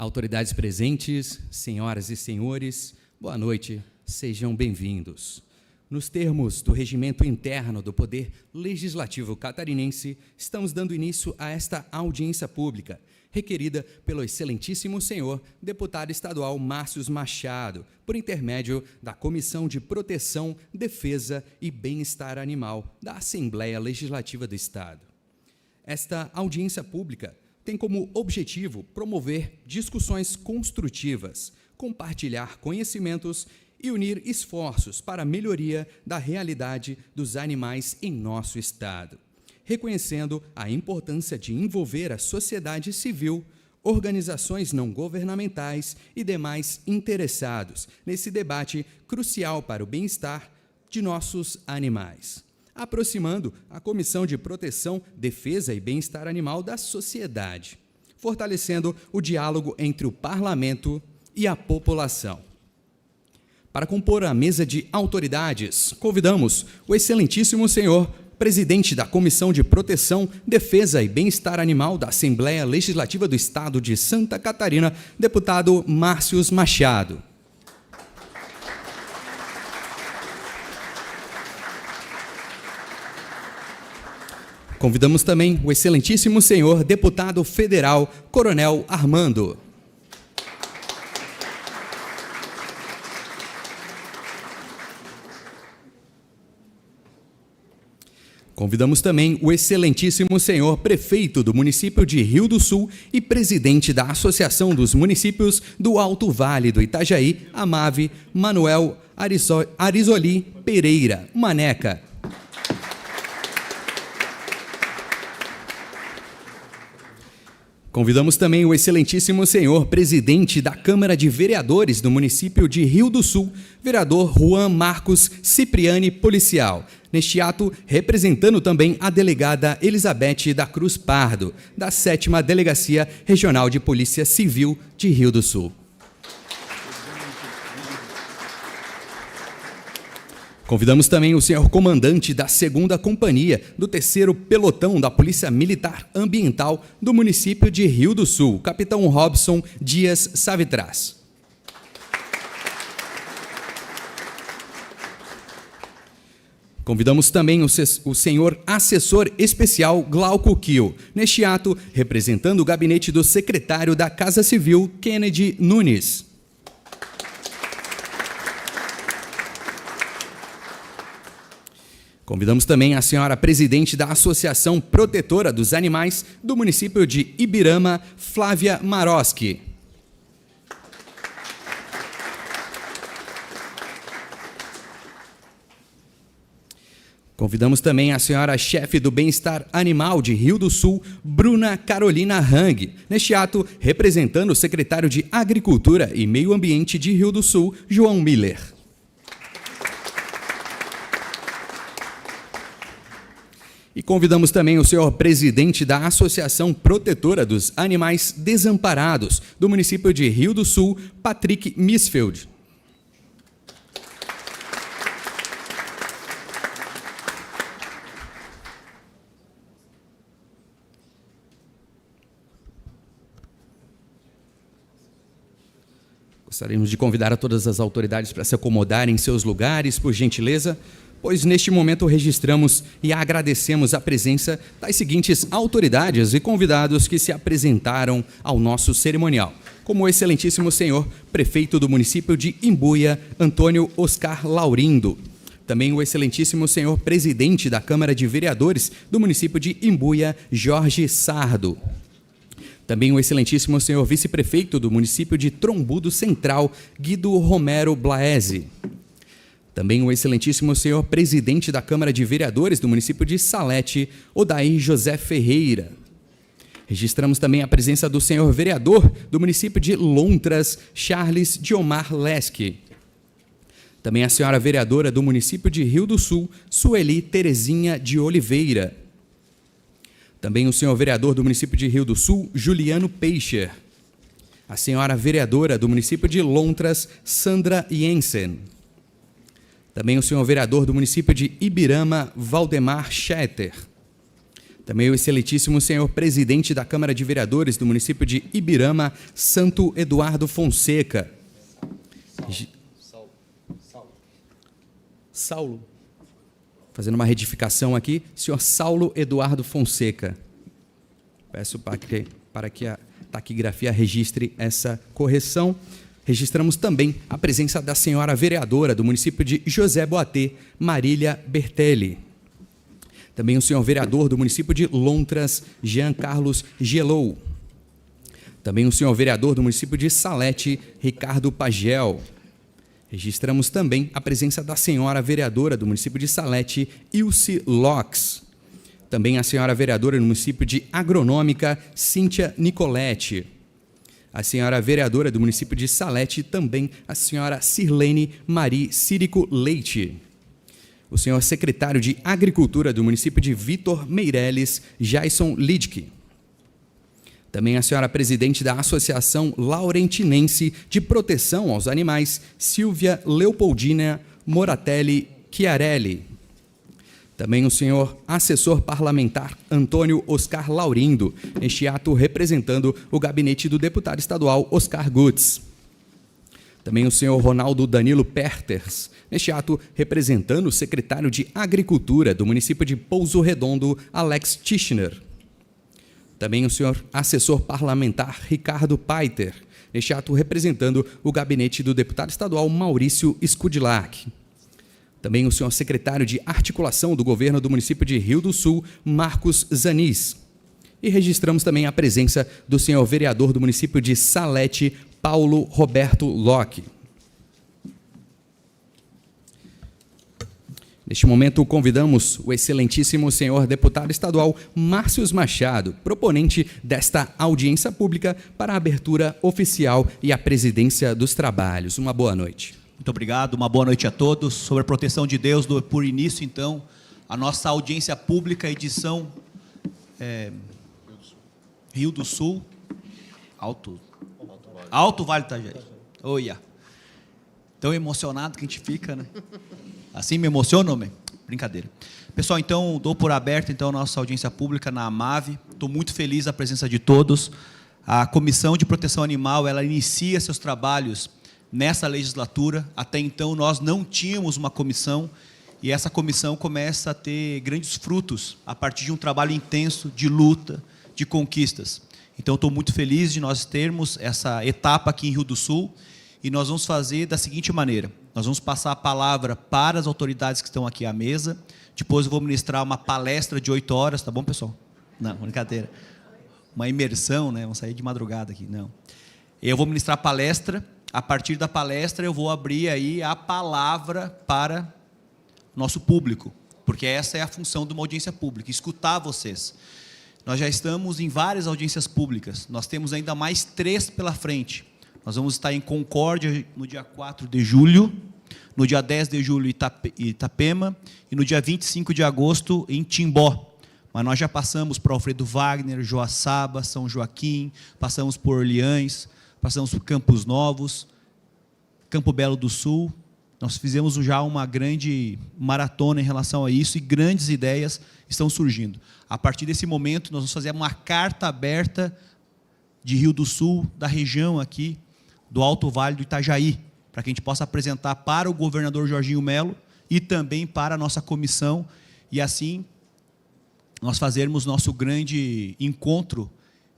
Autoridades presentes, senhoras e senhores, boa noite, sejam bem-vindos. Nos termos do regimento interno do Poder Legislativo Catarinense, estamos dando início a esta audiência pública, requerida pelo excelentíssimo senhor deputado estadual Márcio Machado, por intermédio da Comissão de Proteção, Defesa e Bem-Estar Animal da Assembleia Legislativa do Estado. Esta audiência pública tem como objetivo promover discussões construtivas, compartilhar conhecimentos e unir esforços para a melhoria da realidade dos animais em nosso Estado, reconhecendo a importância de envolver a sociedade civil, organizações não governamentais e demais interessados nesse debate crucial para o bem-estar de nossos animais, aproximando a Comissão de Proteção, Defesa e Bem-Estar Animal da sociedade, fortalecendo o diálogo entre o parlamento e a população. Para compor a mesa de autoridades, convidamos o excelentíssimo senhor presidente da Comissão de Proteção, Defesa e Bem-Estar Animal da Assembleia Legislativa do Estado de Santa Catarina, deputado Márcio Machado. Convidamos também o excelentíssimo senhor deputado federal, Coronel Armando. Convidamos também o excelentíssimo senhor prefeito do município de Rio do Sul e presidente da Associação dos Municípios do Alto Vale do Itajaí, AMAVE, Manuel Arizoli Pereira, Maneca. Convidamos também o excelentíssimo senhor presidente da Câmara de Vereadores do município de Rio do Sul, vereador Juan Marcos Cipriani Policial. Neste ato, representando também a delegada Elizabeth da Cruz Pardo, da 7ª Delegacia Regional de Polícia Civil de Rio do Sul. Convidamos também o senhor comandante da 2ª Companhia do 3º Pelotão da Polícia Militar Ambiental do município de Rio do Sul, capitão Robson Dias Savitraz. Convidamos também o senhor assessor especial Glauco Kiel, neste ato, representando o gabinete do secretário da Casa Civil, Kennedy Nunes. Convidamos também a senhora presidente da Associação Protetora dos Animais do município de Ibirama, Flávia Maroski. Convidamos também a senhora chefe do Bem-Estar Animal de Rio do Sul, Bruna Carolina Hang, neste ato representando o secretário de Agricultura e Meio Ambiente de Rio do Sul, João Miller. E convidamos também o senhor presidente da Associação Protetora dos Animais Desamparados do município de Rio do Sul, Patrick Misfeld. Gostaríamos de convidar a todas as autoridades para se acomodarem em seus lugares, por gentileza, pois neste momento registramos e agradecemos a presença das seguintes autoridades e convidados que se apresentaram ao nosso cerimonial, como o excelentíssimo senhor prefeito do município de Imbuia, Antônio Oscar Laurindo, também o excelentíssimo senhor presidente da Câmara de Vereadores do município de Imbuia, Jorge Sardo, também o excelentíssimo senhor vice-prefeito do município de Trombudo Central, Guido Romero Blaese, também o excelentíssimo senhor presidente da Câmara de Vereadores do município de Salete, Odair José Ferreira. Registramos também a presença do senhor vereador do município de Lontras, Charles Diomar Leske. Também a senhora vereadora do município de Rio do Sul, Sueli Terezinha de Oliveira. Também o senhor vereador do município de Rio do Sul, Juliano Peicher. A senhora vereadora do município de Lontras, Sandra Jensen. Também o senhor vereador do município de Ibirama, Valdemar Schetter. Também o excelentíssimo senhor presidente da Câmara de Vereadores do município de Ibirama, Santo Eduardo Fonseca. Saulo. Fazendo uma retificação aqui, senhor Saulo Eduardo Fonseca. Peço para que a taquigrafia registre essa correção. Registramos também a presença da senhora vereadora do município de José Boatê, Marília Bertelli. Também o senhor vereador do município de Lontras, Jean Carlos Gelou. Também o senhor vereador do município de Salete, Ricardo Pagel. Registramos também a presença da senhora vereadora do município de Salete, Ilse Locks. Também a senhora vereadora do município de Agronômica, Cíntia Nicoletti. A senhora vereadora do município de Salete, também a senhora Sirlene Marie Círico Leite. O senhor secretário de Agricultura do município de Vitor Meireles, Jason Lidke. Também a senhora presidente da Associação Laurentinense de Proteção aos Animais, Silvia Leopoldina Moratelli Chiarelli. Também o senhor assessor parlamentar Antônio Oscar Laurindo, neste ato representando o gabinete do deputado estadual Oscar Gutz. Também o senhor Ronaldo Danilo Perters, neste ato representando o secretário de Agricultura do município de Pouso Redondo, Alex Tischner. Também o senhor assessor parlamentar Ricardo Paiter, neste ato representando o gabinete do deputado estadual Maurício Skudilak. Também o senhor secretário de Articulação do Governo do município de Rio do Sul, Marcos Zanis. E registramos também a presença do senhor vereador do município de Salete, Paulo Roberto Locke. Neste momento, convidamos o excelentíssimo senhor deputado estadual Márcios Machado, proponente desta audiência pública, para a abertura oficial e a presidência dos trabalhos. Uma boa noite. Muito obrigado, uma boa noite a todos. Sobre a proteção de Deus, dou por início, então, a nossa audiência pública, edição Rio do Sul, Alto Vale do Itajaí. Olha, tão emocionado que a gente fica, né? Assim me emociona, homem? Brincadeira. Pessoal, então, dou por aberta então, a nossa audiência pública na AMAV. Estou muito feliz da presença de todos. A Comissão de Proteção Animal, ela inicia seus trabalhos nessa legislatura. Até então, nós não tínhamos uma comissão, e essa comissão começa a ter grandes frutos a partir de um trabalho intenso, de luta, de conquistas. Então, estou muito feliz de nós termos essa etapa aqui em Rio do Sul, e nós vamos fazer da seguinte maneira: nós vamos passar a palavra para as autoridades que estão aqui à mesa, depois eu vou ministrar uma palestra de 8 horas, tá bom, pessoal? Não, brincadeira. Uma imersão, né? Vamos sair de madrugada aqui, não. Eu vou ministrar a palestra, a partir da palestra eu vou abrir aí a palavra para o nosso público, porque essa é a função de uma audiência pública, escutar vocês. Nós já estamos em várias audiências públicas, nós temos ainda mais 3 pela frente. Nós vamos estar em Concórdia no dia 4 de julho, no dia 10 de julho em Itapema e no dia 25 de agosto em Timbó. Mas nós já passamos por Alfredo Wagner, Joaçaba, São Joaquim, passamos por Orleans, passamos por Campos Novos, Campo Belo do Sul. Nós fizemos já uma grande maratona em relação a isso e grandes ideias estão surgindo. A partir desse momento, nós vamos fazer uma carta aberta de Rio do Sul, da região aqui, do Alto Vale do Itajaí, para que a gente possa apresentar para o governador Jorginho Melo e também para a nossa comissão, e assim nós fazermos nosso grande encontro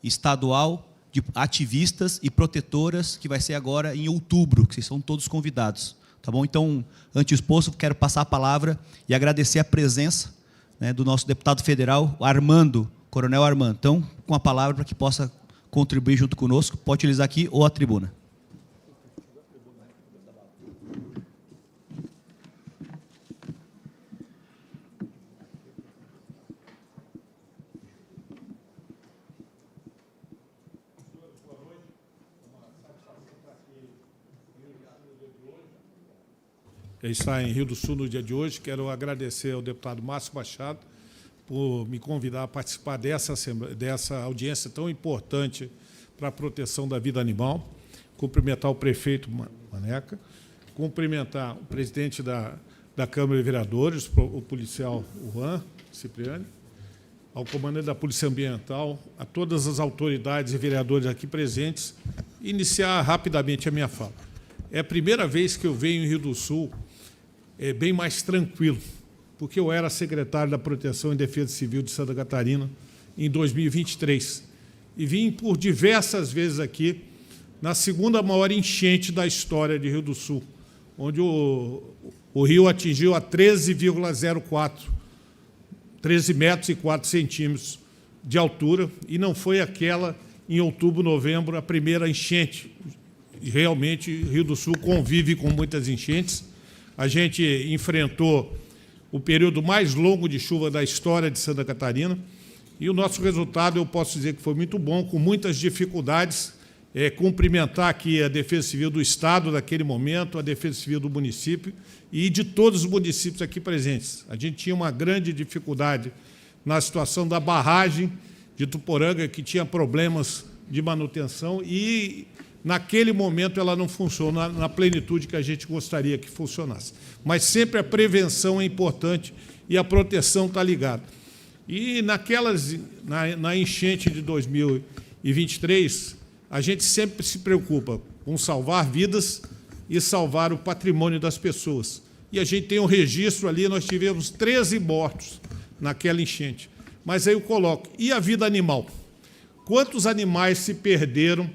estadual de ativistas e protetoras, que vai ser agora em outubro, que vocês são todos convidados. Tá bom? Então, antes exposto, quero passar a palavra e agradecer a presença, né, do nosso deputado federal, Armando, Coronel Armando. Então, com a palavra para que possa contribuir junto conosco, pode utilizar aqui ou a tribuna. Está em Rio do Sul no dia de hoje. Quero agradecer ao deputado Márcio Machado por me convidar a participar dessa audiência tão importante para a proteção da vida animal. Cumprimentar o prefeito Maneca, cumprimentar o presidente da Câmara de Vereadores, o policial Juan Cipriani, ao comandante da Polícia Ambiental, a todas as autoridades e vereadores aqui presentes, iniciar rapidamente a minha fala. É a primeira vez que eu venho em Rio do Sul bem mais tranquilo, porque eu era secretário da Proteção e Defesa Civil de Santa Catarina em 2023 e vim por diversas vezes aqui na segunda maior enchente da história de Rio do Sul, onde o rio atingiu a 13 metros e 4 centímetros de altura, e não foi aquela em outubro, novembro, a primeira enchente. Realmente, Rio do Sul convive com muitas enchentes. A gente enfrentou o período mais longo de chuva da história de Santa Catarina, e o nosso resultado, eu posso dizer que foi muito bom, com muitas dificuldades. Cumprimentar aqui a Defesa Civil do Estado naquele momento, a Defesa Civil do município e de todos os municípios aqui presentes. A gente tinha uma grande dificuldade na situação da barragem de Tuporanga, que tinha problemas de manutenção e, naquele momento, ela não funcionou na plenitude que a gente gostaria que funcionasse. Mas sempre a prevenção é importante e a proteção está ligada. E na enchente de 2023, a gente sempre se preocupa com salvar vidas e salvar o patrimônio das pessoas. E a gente tem um registro ali, nós tivemos 13 mortos naquela enchente. Mas aí eu coloco, e a vida animal? Quantos animais se perderam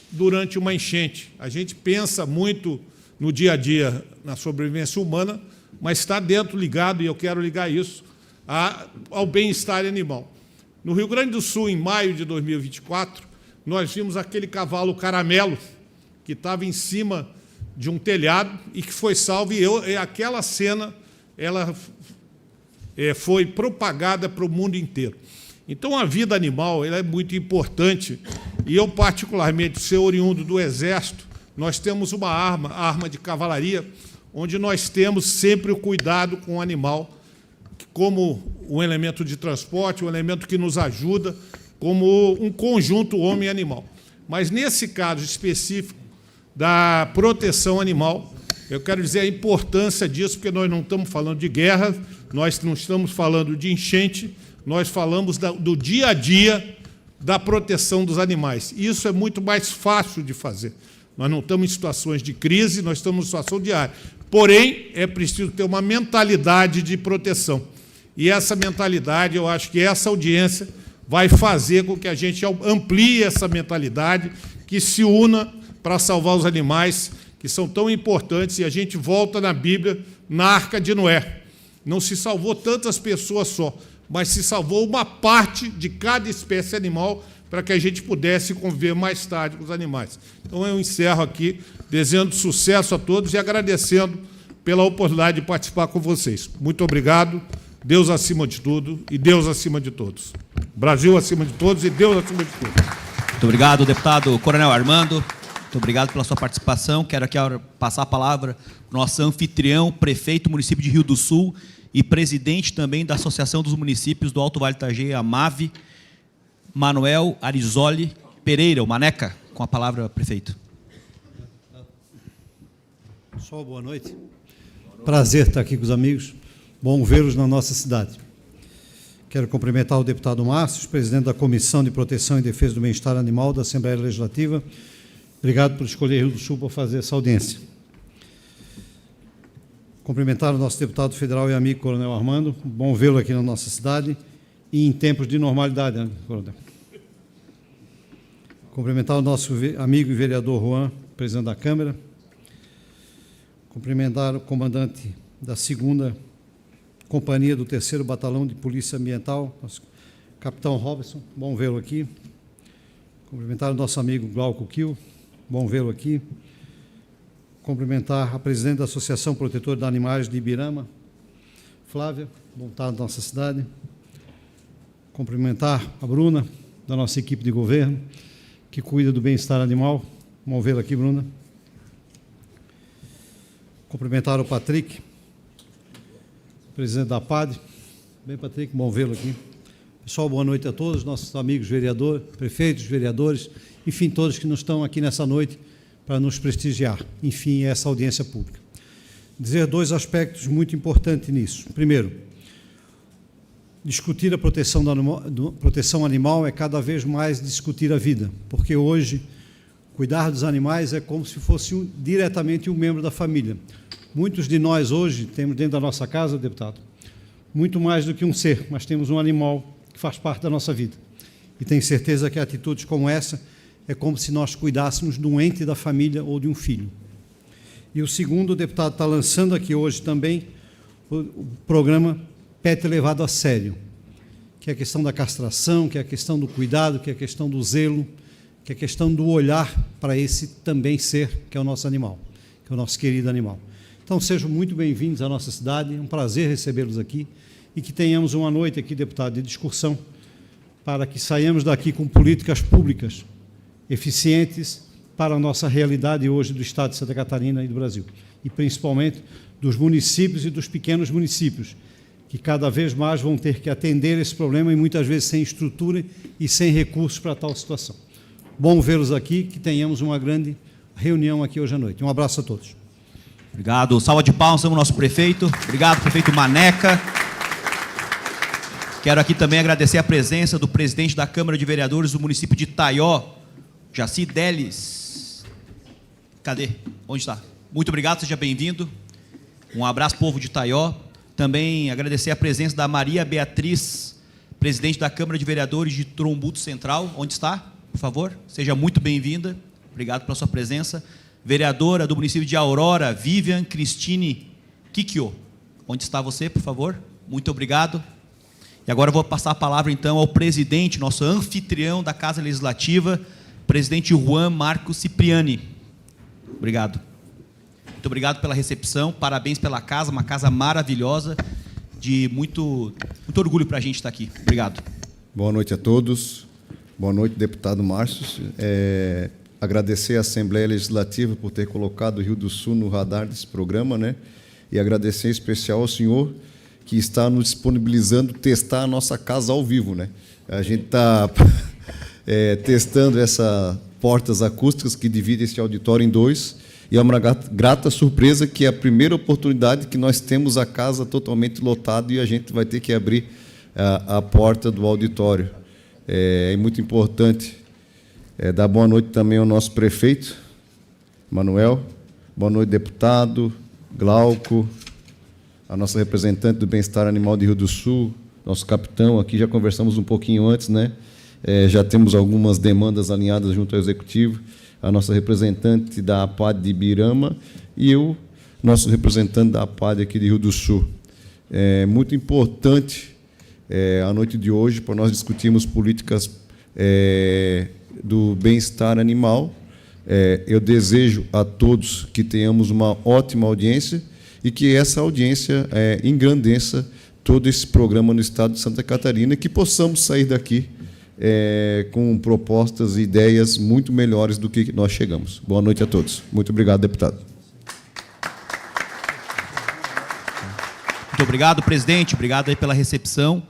durante uma enchente? A gente pensa muito no dia a dia na sobrevivência humana, mas está dentro ligado, e eu quero ligar isso, ao bem-estar animal. No Rio Grande do Sul, em maio de 2024, nós vimos aquele cavalo caramelo que estava em cima de um telhado e que foi salvo, e aquela cena ela foi propagada para o mundo inteiro. Então, a vida animal ela é muito importante, e eu, particularmente, ser oriundo do Exército, nós temos uma arma, a arma de cavalaria, onde nós temos sempre o cuidado com o animal, como um elemento de transporte, um elemento que nos ajuda, como um conjunto homem-animal. Mas, nesse caso específico da proteção animal, eu quero dizer a importância disso, porque nós não estamos falando de guerra, nós não estamos falando de enchente, nós falamos do dia a dia da proteção dos animais. Isso é muito mais fácil de fazer. Nós não estamos em situações de crise, nós estamos em situação diária. Porém, é preciso ter uma mentalidade de proteção. E essa mentalidade, eu acho que essa audiência vai fazer com que a gente amplie essa mentalidade, que se una para salvar os animais, que são tão importantes, e a gente volta na Bíblia, na Arca de Noé. Não se salvou tantas pessoas só, mas se salvou uma parte de cada espécie animal para que a gente pudesse conviver mais tarde com os animais. Então, eu encerro aqui, desejando sucesso a todos e agradecendo pela oportunidade de participar com vocês. Muito obrigado. Deus acima de tudo e Deus acima de todos. Brasil acima de todos e Deus acima de tudo. Muito obrigado, deputado Coronel Armando. Muito obrigado pela sua participação. Quero aqui passar a palavra para o nosso anfitrião, prefeito do município de Rio do Sul e presidente também da Associação dos Municípios do Alto Vale do Itajaí, a MAVE, Manuel Arizoli Pereira, o Maneca. Com a palavra, prefeito. Pessoal, boa noite. Prazer estar aqui com os amigos. Bom vê-los na nossa cidade. Quero cumprimentar o deputado Márcio, presidente da Comissão de Proteção e Defesa do Bem-Estar Animal da Assembleia Legislativa. Obrigado por escolher Rio do Sul para fazer essa audiência. Cumprimentar o nosso deputado federal e amigo, Coronel Armando. Bom vê-lo aqui na nossa cidade e em tempos de normalidade, né, Coronel? Cumprimentar o nosso amigo e vereador Juan, presidente da Câmara. Cumprimentar o comandante da 2ª Companhia do 3º Batalhão de Polícia Ambiental, nosso capitão Robson, bom vê-lo aqui. Cumprimentar o nosso amigo Glauco Kiel, bom vê-lo aqui. Cumprimentar a presidente da Associação Protetora de Animais de Ibirama, Flávia, bom estar na nossa cidade. Cumprimentar a Bruna, da nossa equipe de governo, que cuida do bem-estar animal, bom vê-lo aqui, Bruna. Cumprimentar o Patrick, presidente da PAD. Bem, Patrick, bom vê-lo aqui. Pessoal, boa noite a todos, nossos amigos vereadores, prefeitos, vereadores, enfim, todos que nos estão aqui nessa noite para nos prestigiar, enfim, essa audiência pública. Dizer 2 aspectos muito importantes nisso. Primeiro, discutir a proteção animal é cada vez mais discutir a vida, porque hoje cuidar dos animais é como se fosse diretamente um membro da família. Muitos de nós hoje temos dentro da nossa casa, deputado, muito mais do que um ser, mas temos um animal que faz parte da nossa vida. E tenho certeza que atitudes como essa é como se nós cuidássemos de um ente da família ou de um filho. E o segundo, o deputado está lançando aqui hoje também o programa PET levado a sério, que é a questão da castração, que é a questão do cuidado, que é a questão do zelo, que é a questão do olhar para esse também ser, que é o nosso animal, que é o nosso querido animal. Então, sejam muito bem-vindos à nossa cidade, é um prazer recebê-los aqui e que tenhamos uma noite aqui, deputado, de discussão, para que saiamos daqui com políticas públicas eficientes para a nossa realidade hoje do Estado de Santa Catarina e do Brasil, e principalmente dos municípios e dos pequenos municípios, que cada vez mais vão ter que atender esse problema e muitas vezes sem estrutura e sem recursos para tal situação. Bom vê-los aqui, que tenhamos uma grande reunião aqui hoje à noite. Um abraço a todos. Obrigado. Salva de palmas ao nosso prefeito. Obrigado, prefeito Maneca. Quero aqui também agradecer a presença do presidente da Câmara de Vereadores do município de Taió, Jaci Delis. Cadê? Onde está? Muito obrigado, seja bem-vindo. Um abraço, povo de Taió. Também agradecer a presença da Maria Beatriz, presidente da Câmara de Vereadores de Trombudo Central. Onde está? Por favor, seja muito bem-vinda. Obrigado pela sua presença. Vereadora do município de Aurora, Vivian Cristine Kikio. Onde está você, por favor? Muito obrigado. E agora eu vou passar a palavra, então, ao presidente, nosso anfitrião da Casa Legislativa, presidente Juan Marcos Cipriani. Obrigado. Muito obrigado pela recepção, parabéns pela casa, uma casa maravilhosa, de muito orgulho para a gente estar aqui. Obrigado. Boa noite a todos. Boa noite, deputado Márcio. Agradecer à Assembleia Legislativa por ter colocado o Rio do Sul no radar desse programa, né? E agradecer em especial ao senhor que está nos disponibilizando testar a nossa casa ao vivo, né? A gente está testando essas portas acústicas que dividem esse auditório em dois, e é uma grata surpresa que é a primeira oportunidade que nós temos a casa totalmente lotada e a gente vai ter que abrir a porta do auditório. É muito importante dar boa noite também ao nosso prefeito, Manuel. Boa noite, deputado, Glauco, a nossa representante do Bem-Estar Animal de Rio do Sul, nosso capitão aqui, já conversamos um pouquinho antes, né? Já temos algumas demandas alinhadas junto ao Executivo, a nossa representante da APAD de Ibirama e eu, nosso representante da APAD aqui de Rio do Sul. É muito importante a noite de hoje para nós discutirmos políticas do bem-estar animal. Eu desejo a todos que tenhamos uma ótima audiência e que essa audiência engrandeça todo esse programa no Estado de Santa Catarina e que possamos sair daqui com propostas e ideias muito melhores do que nós chegamos. Boa noite a todos. Muito obrigado, deputado. Muito obrigado, presidente. Obrigado aí pela recepção.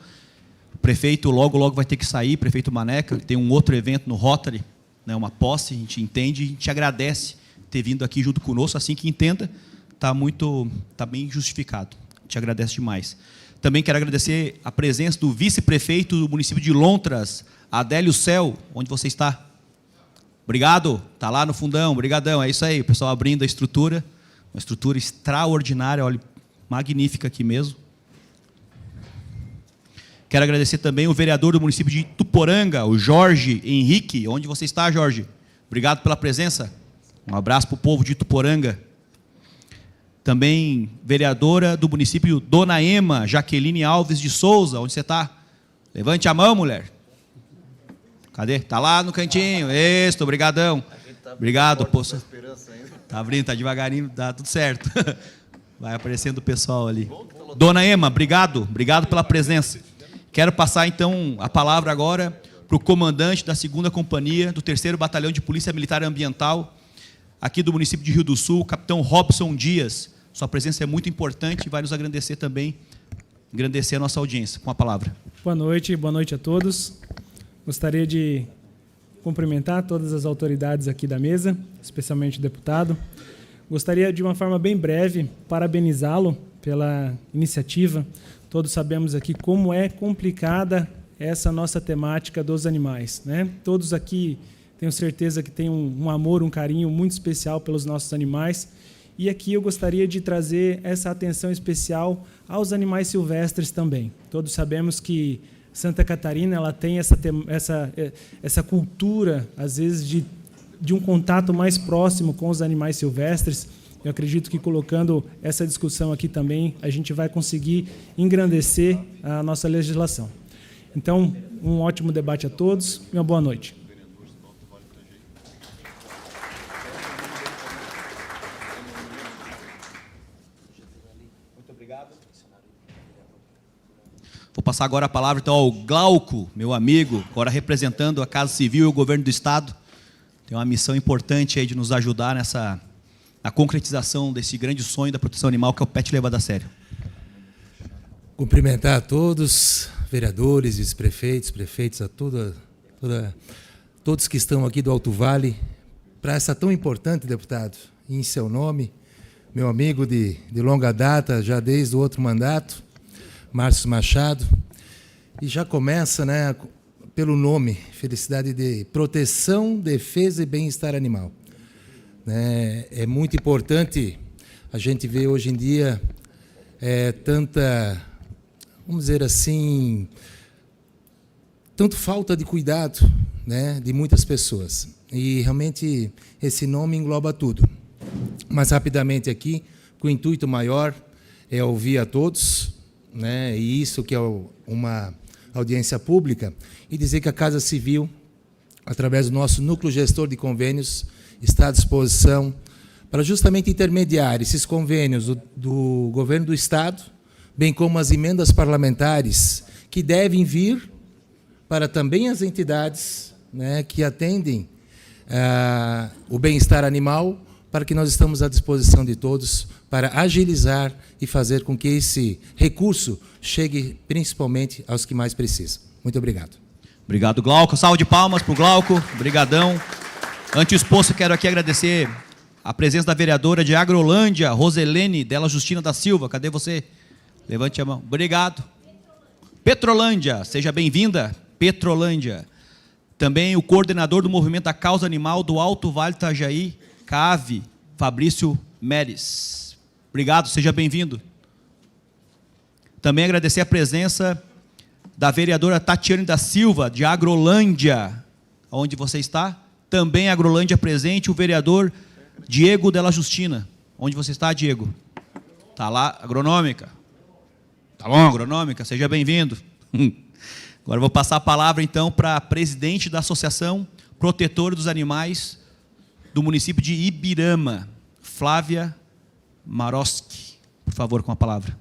O prefeito logo vai ter que sair, prefeito Maneca, tem um outro evento no Rotary, né, uma posse, a gente entende e a gente agradece ter vindo aqui junto conosco, assim que entenda, está bem justificado. A gente agradece demais. Também quero agradecer a presença do vice-prefeito do município de Lontras, Adélio Cel, onde você está? Obrigado, está lá no fundão, obrigadão, é isso aí, o pessoal abrindo a estrutura, uma estrutura extraordinária, olha, magnífica aqui mesmo. Quero agradecer também o vereador do município de Ituporanga, o Jorge Henrique. Onde você está, Jorge? Obrigado pela presença. Um abraço para o povo de Ituporanga. Também vereadora do município Dona Ema, Jaqueline Alves de Souza. Onde você está? Levante a mão, mulher. Cadê? Está lá no cantinho. Isso, obrigadão. Obrigado, poça. Está abrindo, está devagarinho, dá tudo certo. Vai aparecendo o pessoal ali. Dona Ema, obrigado. Obrigado pela presença. Quero passar, então, a palavra agora para o comandante da 2ª Companhia do 3º Batalhão de Polícia Militar Ambiental, aqui do município de Rio do Sul, o capitão Robson Dias. Sua presença é muito importante e vai nos agradecer também, engrandecer a nossa audiência. Com a palavra. Boa noite a todos. Gostaria de cumprimentar todas as autoridades aqui da mesa, especialmente o deputado. Gostaria, de uma forma bem breve, parabenizá-lo pela iniciativa. Todos sabemos aqui como é complicada essa nossa temática dos animais, né? Todos aqui, tenho certeza que têm um amor, um carinho muito especial pelos nossos animais. E aqui eu gostaria de trazer essa atenção especial aos animais silvestres também. Todos sabemos que Santa Catarina ela tem essa cultura, às vezes, de um contato mais próximo com os animais silvestres. Eu acredito que colocando essa discussão aqui também, a gente vai conseguir engrandecer a nossa legislação. Então, um ótimo debate a todos e uma boa noite. Vou passar agora a palavra então ao Glauco, meu amigo, agora representando a Casa Civil e o Governo do Estado. Tem uma missão importante aí de nos ajudar na concretização desse grande sonho da proteção animal, que é o pet levado a sério. Cumprimentar a todos, vereadores, vice-prefeitos, prefeitos, a todos que estão aqui do Alto Vale, para essa tão importante, deputado, em seu nome, meu amigo de longa data, já desde o outro mandato, Márcio Machado, e já começa, né, pelo nome, felicidade de proteção, defesa e bem-estar animal. É muito importante a gente ver hoje em dia tanta, vamos dizer assim, tanto falta de cuidado, né, de muitas pessoas. E realmente esse nome engloba tudo. Mas rapidamente aqui, com o intuito maior é ouvir a todos, né, e isso que é uma audiência pública, e dizer que a Casa Civil, através do nosso núcleo gestor de convênios, está à disposição para justamente intermediar esses convênios do Governo do Estado, bem como as emendas parlamentares que devem vir para também as entidades, né, que atendem o bem-estar animal, para que nós estamos à disposição de todos para agilizar e fazer com que esse recurso chegue principalmente aos que mais precisam. Muito obrigado. Obrigado, Glauco. Salve de palmas para o Glauco. Obrigadão. Antes do exposto, quero aqui agradecer a presença da vereadora de Agrolândia, Roselene Della Justina da Silva. Cadê você? Levante a mão. Obrigado. Petrolândia, seja bem-vinda. Petrolândia. Também o coordenador do Movimento da Causa Animal do Alto Vale do Itajaí, CAV, Fabrício Meres. Obrigado, seja bem-vindo. Também agradecer a presença da vereadora Tatiane da Silva, de Agrolândia. Onde você está? Também Agrolândia presente, o vereador Diego Della Justina. Onde você está, Diego? Está lá, Agronômica. Tá bom, Agronômica, seja bem-vindo. Agora eu vou passar a palavra, então, para a presidente da Associação Protetora dos Animais do município de Ibirama, Flávia Maroski. Por favor, com a palavra.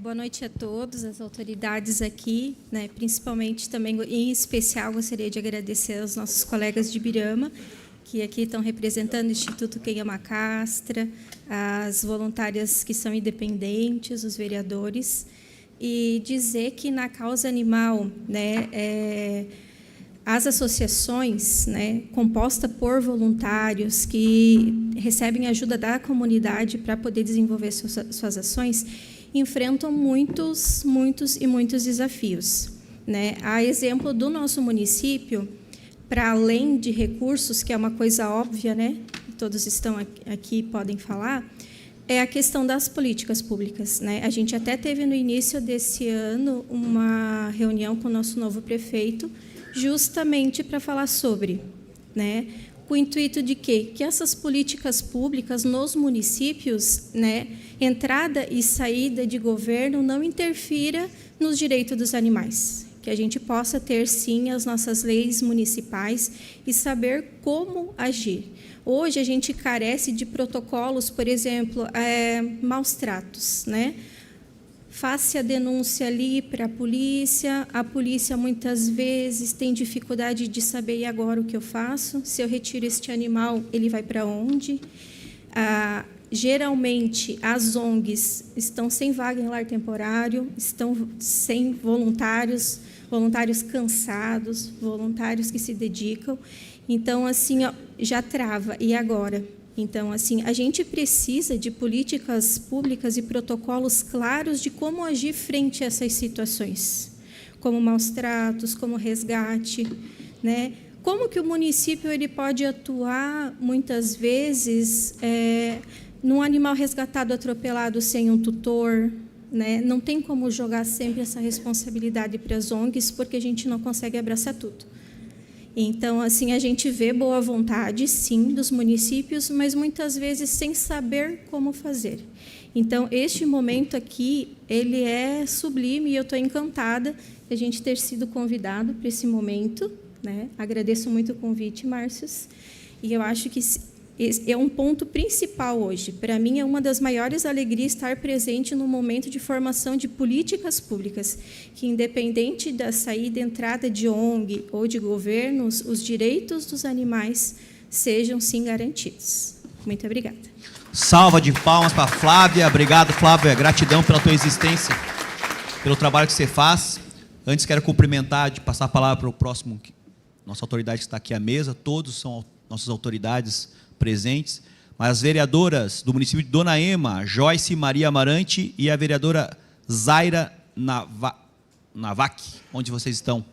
Boa noite a todos, as autoridades aqui, né, principalmente também, em especial, gostaria de agradecer aos nossos colegas de Ibirama, que aqui estão representando o Instituto Quem Ama Castra, as voluntárias que são independentes, os vereadores, e dizer que na causa animal, né, as associações, né, compostas por voluntários que recebem ajuda da comunidade para poder desenvolver suas ações, enfrentam muitos desafios, né? A exemplo do nosso município, para além de recursos, que é uma coisa óbvia, né? Todos estão aqui podem falar, é a questão das políticas públicas, né? A gente até teve no início desse ano uma reunião com o nosso novo prefeito, justamente para falar sobre, né, com o intuito de quê? Que essas políticas públicas nos municípios, né, entrada e saída de governo não interfira nos direitos dos animais, que a gente possa ter, sim, as nossas leis municipais e saber como agir. Hoje a gente carece de protocolos, por exemplo, maus tratos, né? Faça a denúncia ali para a polícia muitas vezes tem dificuldade de saber, e agora o que eu faço? Se eu retiro este animal, ele vai para onde? Geralmente, as ONGs estão sem vaga em lar temporário, estão sem voluntários cansados, voluntários que se dedicam. Então, assim, ó, já trava. E agora? Então, assim, a gente precisa de políticas públicas e protocolos claros de como agir frente a essas situações, como maus tratos, como resgate, né? Como que o município ele pode atuar, muitas vezes, num animal resgatado atropelado sem um tutor, né? Não tem como jogar sempre essa responsabilidade para as ONGs, porque a gente não consegue abraçar tudo. Então, assim, a gente vê boa vontade, sim, dos municípios, mas muitas vezes sem saber como fazer. Então, este momento aqui, ele é sublime e eu estou encantada de a gente ter sido convidado para esse momento, né? Agradeço muito o convite, Márcios, e eu acho que é um ponto principal hoje. Para mim, é uma das maiores alegrias estar presente no momento de formação de políticas públicas, que, independente da saída e entrada de ONG ou de governos, os direitos dos animais sejam, sim, garantidos. Muito obrigada. Salva de palmas para a Flávia. Obrigado, Flávia. Gratidão pela tua existência, pelo trabalho que você faz. Antes, quero cumprimentar, de passar a palavra para o próximo, nossa autoridade que está aqui à mesa. Todos são nossas autoridades presentes, mas as vereadoras do município de Dona Ema, Joyce Maria Amarante, e a vereadora Zaira Navac, onde vocês estão?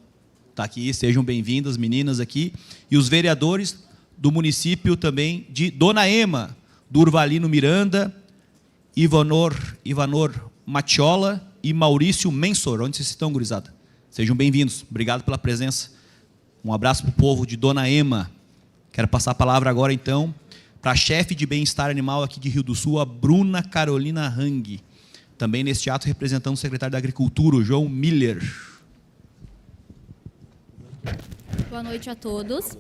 Está aqui, sejam bem-vindas, meninas aqui. E os vereadores do município também de Dona Ema, Durvalino Miranda, Ivanor Matiola e Maurício Mensor. Onde vocês estão, gurizada? Sejam bem-vindos. Obrigado pela presença. Um abraço para o povo de Dona Ema. Quero passar a palavra agora, então, para a chefe de bem-estar animal aqui de Rio do Sul, a Bruna Carolina Hang. Também neste ato, representando o secretário da Agricultura, o João Miller. Boa noite a todos.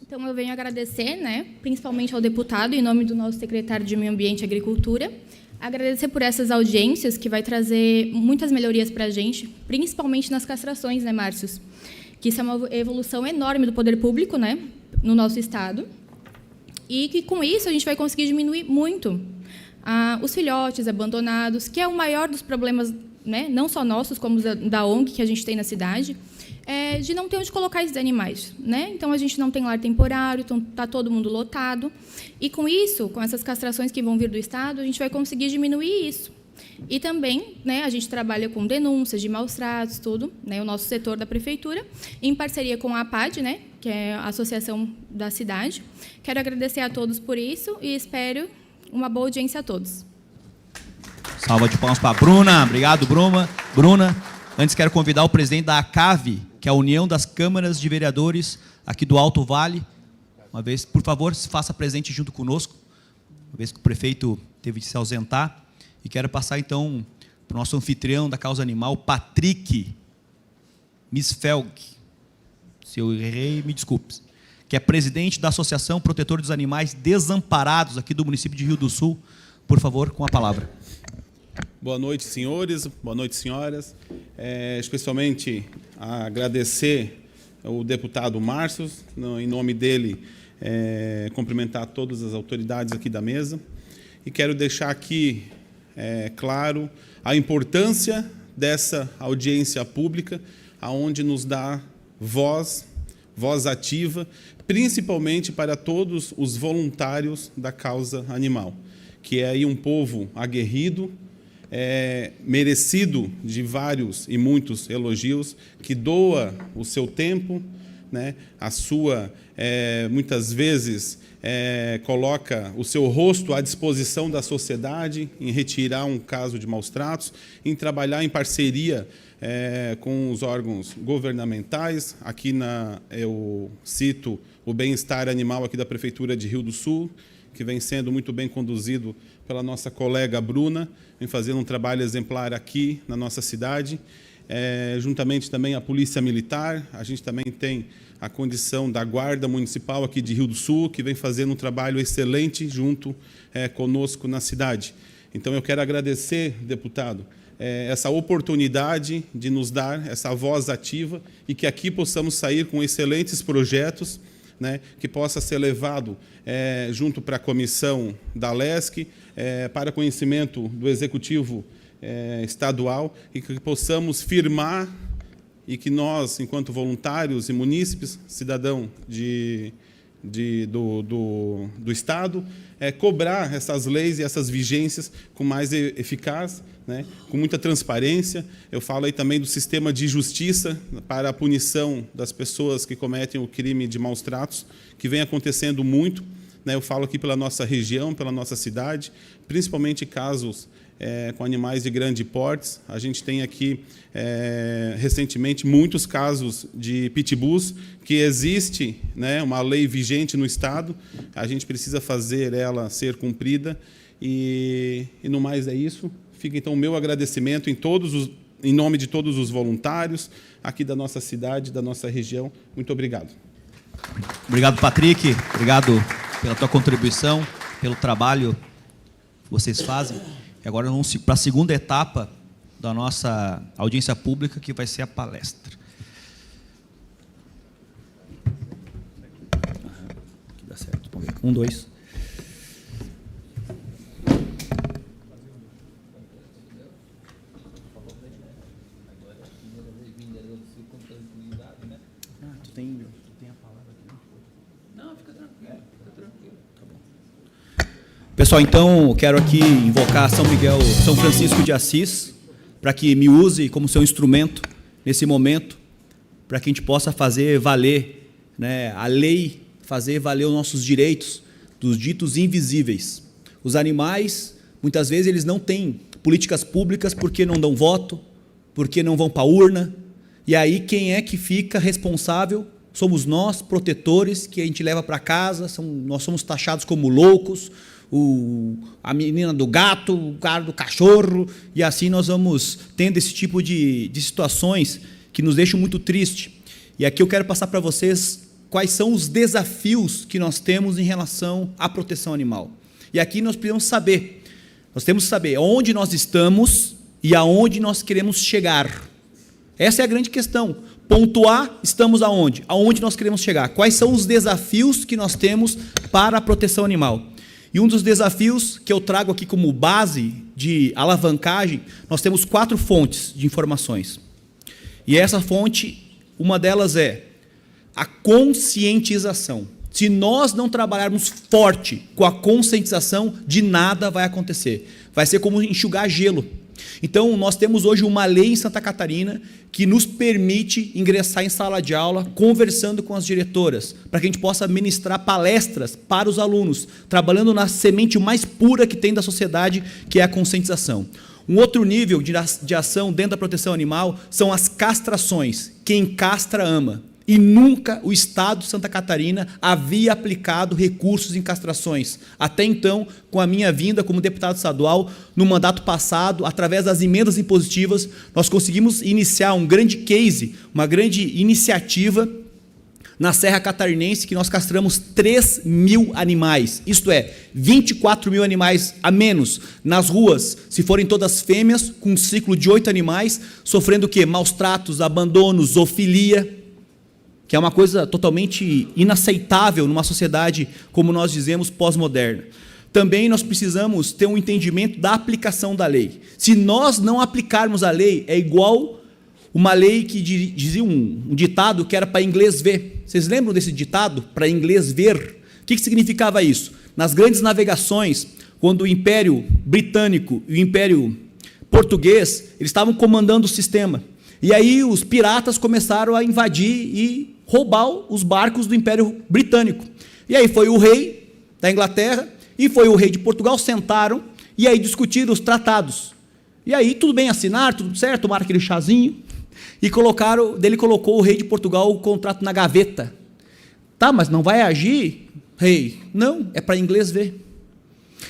Então, eu venho agradecer, né, principalmente ao deputado, em nome do nosso secretário de Meio Ambiente e Agricultura, agradecer por essas audiências, que vai trazer muitas melhorias para a gente, principalmente nas castrações, né, Márcios? Que isso é uma evolução enorme do poder público, né, no nosso estado, e que, com isso, a gente vai conseguir diminuir muito os filhotes abandonados, que é o maior dos problemas, né, não só nossos, como da ONG que a gente tem na cidade, de não ter onde colocar esses animais, né? Então, a gente não tem lar temporário, então está todo mundo lotado, e, com isso, com essas castrações que vão vir do estado, a gente vai conseguir diminuir isso. E também, né, a gente trabalha com denúncias de maus tratos, tudo, né, o nosso setor da prefeitura, em parceria com a APAD, né, que é a associação da cidade. Quero agradecer a todos por isso e espero uma boa audiência a todos. Salva de palmas para a Bruna. Obrigado, Bruna. Antes, quero convidar o presidente da ACAV, que é a União das Câmaras de Vereadores aqui do Alto Vale. Uma vez, por favor, se faça presente junto conosco, uma vez que o prefeito teve de se ausentar. E quero passar, então, para o nosso anfitrião da causa animal, Patrick Misfelg. Se eu errei, me desculpe. Que é presidente da Associação Protetor dos Animais Desamparados, aqui do município de Rio do Sul. Por favor, com a palavra. Boa noite, senhores. Boa noite, senhoras. Especialmente agradecer ao deputado Márcios, em nome dele, cumprimentar todas as autoridades aqui da mesa. E quero deixar aqui claro a importância dessa audiência pública, aonde nos dá voz ativa, principalmente para todos os voluntários da causa animal, que é aí um povo aguerrido, merecido de vários e muitos elogios, que doa o seu tempo, né, a sua, muitas vezes, coloca o seu rosto à disposição da sociedade em retirar um caso de maus tratos, em trabalhar em parceria com os órgãos governamentais. Aqui eu cito o bem-estar animal aqui da Prefeitura de Rio do Sul, que vem sendo muito bem conduzido pela nossa colega Bruna, vem fazendo um trabalho exemplar aqui na nossa cidade. Juntamente também a Polícia Militar, a gente também tem a condição da Guarda Municipal aqui de Rio do Sul, que vem fazendo um trabalho excelente junto conosco na cidade. Então, eu quero agradecer, deputado, essa oportunidade de nos dar essa voz ativa e que aqui possamos sair com excelentes projetos, né, que possa ser levado junto para a comissão da LESC, para conhecimento do Executivo estadual, e que possamos firmar e que nós, enquanto voluntários e munícipes, cidadão de do Estado, cobrar essas leis e essas vigências com mais eficácia, né, com muita transparência. Eu falo aí também do sistema de justiça para a punição das pessoas que cometem o crime de maus tratos, que vem acontecendo muito, né. Eu falo aqui pela nossa região, pela nossa cidade, principalmente casos com animais de grande porte. A gente tem aqui, recentemente, muitos casos de pitbulls, que existe, né, uma lei vigente no Estado, a gente precisa fazer ela ser cumprida, e no mais é isso. Fica, então, o meu agradecimento em nome de todos os voluntários aqui da nossa cidade, da nossa região. Muito obrigado. Obrigado, Patrick. Obrigado pela tua contribuição, pelo trabalho que vocês fazem. E agora vamos para a segunda etapa da nossa audiência pública, que vai ser a palestra. Aqui dá certo. 1, 2. Tu tem a palavra aqui? Não, fica tranquilo. Tá bom. Pessoal, então, eu quero aqui invocar São Francisco de Assis, para que me use como seu instrumento nesse momento, para que a gente possa fazer valer, né, a lei, fazer valer os nossos direitos dos ditos invisíveis. Os animais, muitas vezes, eles não têm políticas públicas porque não dão voto, porque não vão para a urna, e aí quem é que fica responsável? Somos nós, protetores, que a gente leva para casa, nós somos taxados como loucos, a menina do gato, o cara do cachorro, e assim nós vamos tendo esse tipo de situações que nos deixam muito tristes. E aqui eu quero passar para vocês quais são os desafios que nós temos em relação à proteção animal. E aqui nós temos que saber onde nós estamos e aonde nós queremos chegar. Essa é a grande questão. Ponto A, estamos aonde? Aonde nós queremos chegar? Quais são os desafios que nós temos para a proteção animal? E um dos desafios que eu trago aqui como base de alavancagem, nós temos 4 fontes de informações. E essa fonte, uma delas é a conscientização. Se nós não trabalharmos forte com a conscientização, de nada vai acontecer. Vai ser como enxugar gelo. Então, nós temos hoje uma lei em Santa Catarina que nos permite ingressar em sala de aula conversando com as diretoras, para que a gente possa ministrar palestras para os alunos, trabalhando na semente mais pura que tem da sociedade, que é a conscientização. Um outro nível de ação dentro da proteção animal são as castrações. Quem castra ama. E nunca o Estado de Santa Catarina havia aplicado recursos em castrações. Até então, com a minha vinda como deputado estadual, no mandato passado, através das emendas impositivas, nós conseguimos iniciar um grande case, uma grande iniciativa na Serra Catarinense, que nós castramos 3.000 animais, isto é, 24.000 animais a menos nas ruas, se forem todas fêmeas, com um ciclo de 8 animais, sofrendo o quê? Maus tratos, abandonos, zoofilia, que é uma coisa totalmente inaceitável numa sociedade, como nós dizemos, pós-moderna. Também nós precisamos ter um entendimento da aplicação da lei. Se nós não aplicarmos a lei, é igual uma lei que dizia um ditado que era para inglês ver. Vocês lembram desse ditado, para inglês ver? O que significava isso? Nas grandes navegações, quando o Império Britânico e o Império Português, eles estavam comandando o sistema. E aí os piratas começaram a invadir e roubar os barcos do Império Britânico. E aí foi o rei da Inglaterra e foi o rei de Portugal, sentaram e aí discutiram os tratados. E aí tudo bem, assinaram, tudo certo, tomaram aquele chazinho e colocou o rei de Portugal o contrato na gaveta. Tá, mas não vai agir, rei? Não, é para inglês ver.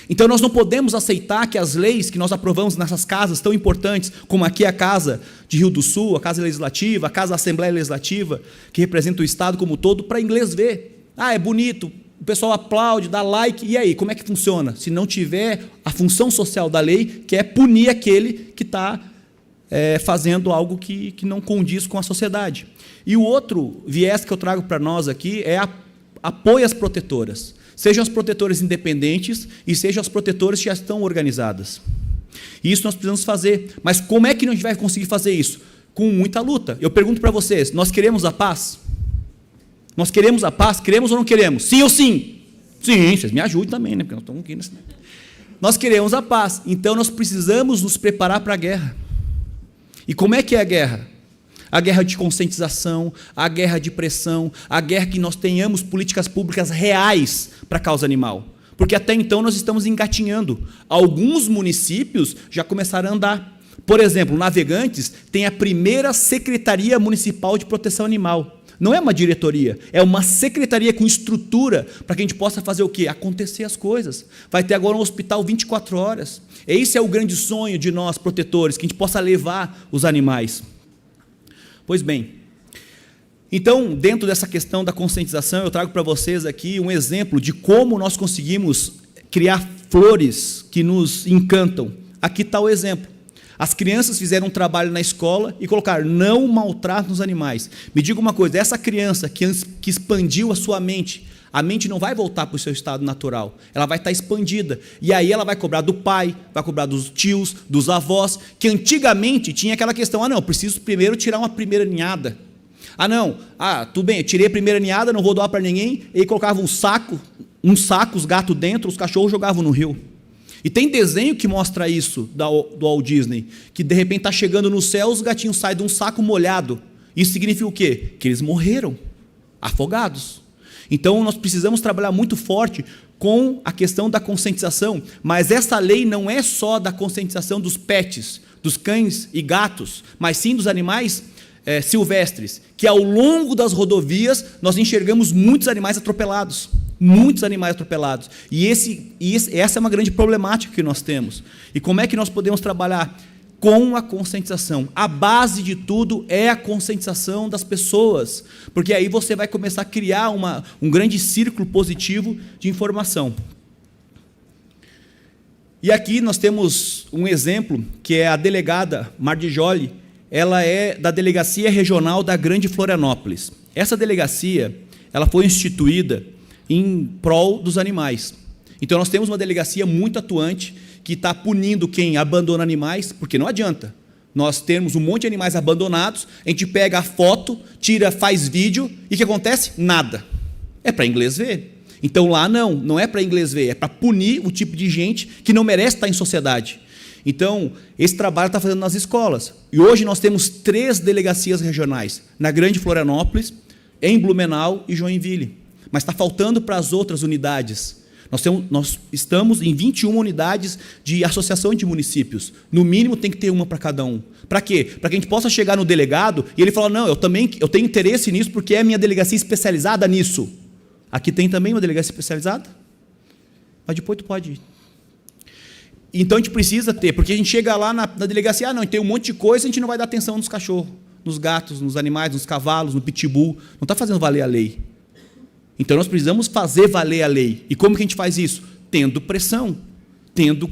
Então, nós não podemos aceitar que as leis que nós aprovamos nessas casas tão importantes, como aqui a Casa de Rio do Sul, a Casa Legislativa, a Casa da Assembleia Legislativa, que representa o Estado como um todo, para inglês ver. Ah, é bonito, o pessoal aplaude, dá like, e aí, como é que funciona? Se não tiver a função social da lei, que é punir aquele que está fazendo algo que não condiz com a sociedade. E o outro viés que eu trago para nós aqui é apoio às protetoras. Sejam as protetoras independentes e sejam as protetoras que já estão organizadas. E isso nós precisamos fazer. Mas como é que a gente vai conseguir fazer isso? Com muita luta. Eu pergunto para vocês, nós queremos a paz? Nós queremos a paz? Queremos ou não queremos? Sim ou sim? Sim, vocês me ajudem também, né? Porque nós estamos aqui nesse... Nós queremos a paz, então nós precisamos nos preparar para a guerra. E como é que é a guerra? A guerra de conscientização, a guerra de pressão, a guerra que nós tenhamos políticas públicas reais para a causa animal. Porque até então nós estamos engatinhando. Alguns municípios já começaram a andar. Por exemplo, Navegantes tem a primeira Secretaria Municipal de Proteção Animal. Não é uma diretoria, é uma secretaria com estrutura para que a gente possa fazer o quê? Acontecer as coisas. Vai ter agora um hospital 24 horas. Esse é o grande sonho de nós, protetores, que a gente possa levar os animais. Pois bem, então, dentro dessa questão da conscientização, eu trago para vocês aqui um exemplo de como nós conseguimos criar flores que nos encantam. Aqui está o exemplo. As crianças fizeram um trabalho na escola e colocaram não maltrato nos animais. Me diga uma coisa, essa criança que expandiu a sua mente, a mente não vai voltar para o seu estado natural, ela vai estar expandida. E aí ela vai cobrar do pai, vai cobrar dos tios, dos avós, que antigamente tinha aquela questão, não, eu preciso primeiro tirar uma primeira ninhada. Tudo bem, eu tirei a primeira ninhada, não vou doar para ninguém, e aí colocava um saco, os gatos dentro, os cachorros jogavam no rio. E tem desenho que mostra isso do Walt Disney, que de repente está chegando no céu, os gatinhos saem de um saco molhado. Isso significa o quê? Que eles morreram, afogados. Então nós precisamos trabalhar muito forte com a questão da conscientização, mas essa lei não é só da conscientização dos pets, dos cães e gatos, mas sim dos animais silvestres, que ao longo das rodovias nós enxergamos muitos animais atropelados. E essa é uma grande problemática que nós temos. E como é que nós podemos trabalhar? Com a conscientização. A base de tudo é a conscientização das pessoas, porque aí você vai começar a criar um grande círculo positivo de informação. E aqui nós temos um exemplo, que é a delegada Mardigioli, ela é da Delegacia Regional da Grande Florianópolis. Essa delegacia, ela foi instituída em prol dos animais. Então nós temos uma delegacia muito atuante que está punindo quem abandona animais, porque não adianta. Nós temos um monte de animais abandonados, a gente pega a foto, tira, faz vídeo, e o que acontece? Nada. É para inglês ver. Então lá não é para inglês ver, é para punir o tipo de gente que não merece estar em sociedade. Então, esse trabalho está fazendo nas escolas. E hoje nós temos 3 delegacias regionais, na Grande Florianópolis, em Blumenau e Joinville. Mas está faltando para as outras unidades. Nós estamos em 21 unidades de associação de municípios. No mínimo tem que ter uma para cada um. Para quê? Para que a gente possa chegar no delegado e ele falar, não, eu tenho interesse nisso porque é a minha delegacia especializada nisso. Aqui tem também uma delegacia especializada? Mas depois tu pode ir. Então a gente precisa ter, porque a gente chega lá na delegacia, não, tem um monte de coisa, a gente não vai dar atenção nos cachorros, nos gatos, nos animais, nos cavalos, no pitbull. Não está fazendo valer a lei. Então nós precisamos fazer valer a lei. E como que a gente faz isso? Tendo pressão, tendo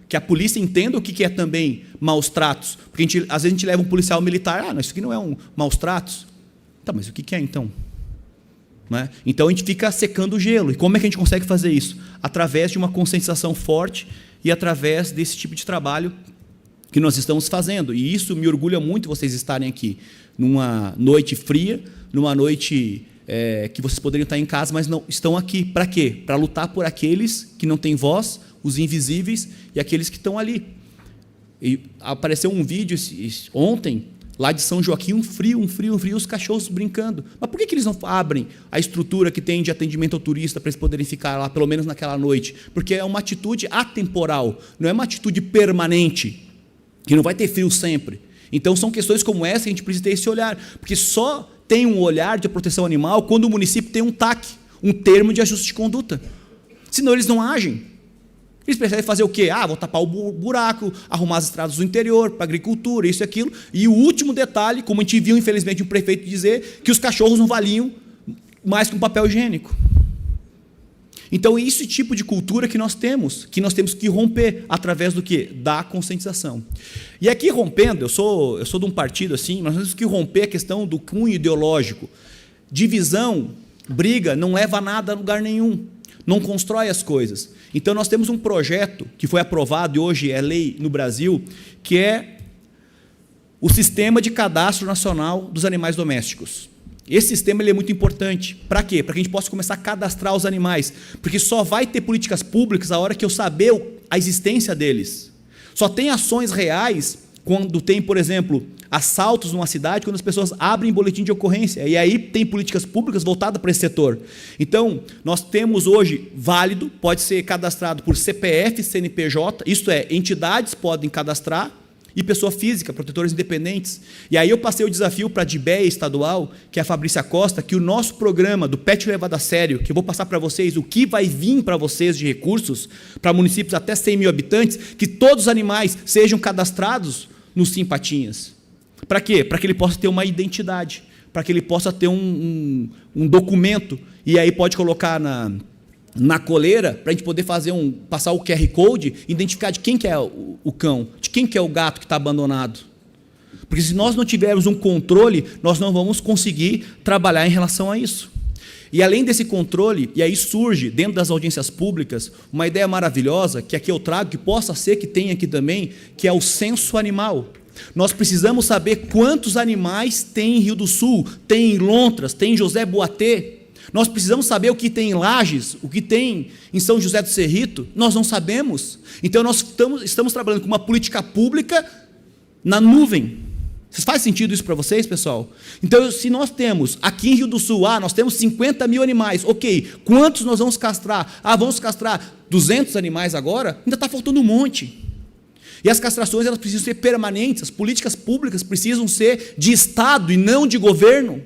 que a polícia entenda o que é também maus tratos. Porque às vezes a gente leva um policial militar, não, isso aqui não é um maus tratos. Tá, mas o que é então? Não é? Então a gente fica secando o gelo. E como é que a gente consegue fazer isso? Através de uma conscientização forte e através desse tipo de trabalho que nós estamos fazendo. E isso me orgulha muito vocês estarem aqui, numa noite fria, numa noite que vocês poderiam estar em casa, mas não estão aqui. Para quê? Para lutar por aqueles que não têm voz, os invisíveis e aqueles que estão ali. E apareceu um vídeo ontem, lá de São Joaquim, um frio, os cachorros brincando. Mas por que eles não abrem a estrutura que tem de atendimento ao turista para eles poderem ficar lá, pelo menos naquela noite? Porque é uma atitude atemporal, não é uma atitude permanente, que não vai ter frio sempre. Então, são questões como essa que a gente precisa ter esse olhar, porque só tem um olhar de proteção animal quando o município tem um TAC, um termo de ajuste de conduta. Senão, eles não agem. Eles precisam fazer o quê? Vou tapar o buraco, arrumar as estradas do interior, para a agricultura, isso e aquilo. E o último detalhe, como a gente viu, infelizmente, um prefeito dizer que os cachorros não valiam mais que um papel higiênico. Então, esse tipo de cultura que nós temos que romper através do quê? Da conscientização. E aqui, rompendo, eu sou de um partido assim, nós temos que romper a questão do cunho ideológico. Divisão, briga, não leva a nada a lugar nenhum. Não constrói as coisas. Então, nós temos um projeto que foi aprovado e hoje é lei no Brasil, que é o Sistema de Cadastro Nacional dos Animais Domésticos. Esse sistema ele é muito importante. Para quê? Para que a gente possa começar a cadastrar os animais. Porque só vai ter políticas públicas a hora que eu saber a existência deles. Só tem ações reais quando tem, por exemplo, assaltos numa cidade, quando as pessoas abrem boletim de ocorrência. E aí tem políticas públicas voltadas para esse setor. Então, nós temos hoje válido, pode ser cadastrado por CPF, CNPJ, isto é, entidades podem cadastrar, e pessoa física, protetores independentes. E aí eu passei o desafio para a DIBEA estadual, que é a Fabrícia Costa, que o nosso programa do PET levado a sério, que eu vou passar para vocês o que vai vir para vocês de recursos, para municípios até 100 mil habitantes, que todos os animais sejam cadastrados no Simpatinhas. Para quê? Para que ele possa ter uma identidade, para que ele possa ter um documento, e aí pode colocar na coleira, para a gente poder passar o QR Code, identificar de quem que é o cão, de quem que é o gato que está abandonado. Porque se nós não tivermos um controle, nós não vamos conseguir trabalhar em relação a isso. E além desse controle, e aí surge, dentro das audiências públicas, uma ideia maravilhosa, que aqui eu trago, que possa ser que tenha aqui também, que é o censo animal. Nós precisamos saber quantos animais tem em Rio do Sul, tem em Lontras, tem em José Boatê. Nós precisamos saber o que tem em Lages, o que tem em São José do Cerrito. Nós não sabemos. Então, nós estamos trabalhando com uma política pública na nuvem. Faz sentido isso para vocês, pessoal? Então, se nós temos, aqui em Rio do Sul, nós temos 50 mil animais. Ok, quantos nós vamos castrar? Vamos castrar 200 animais agora? Ainda está faltando um monte. E as castrações elas precisam ser permanentes. As políticas públicas precisam ser de Estado e não de governo.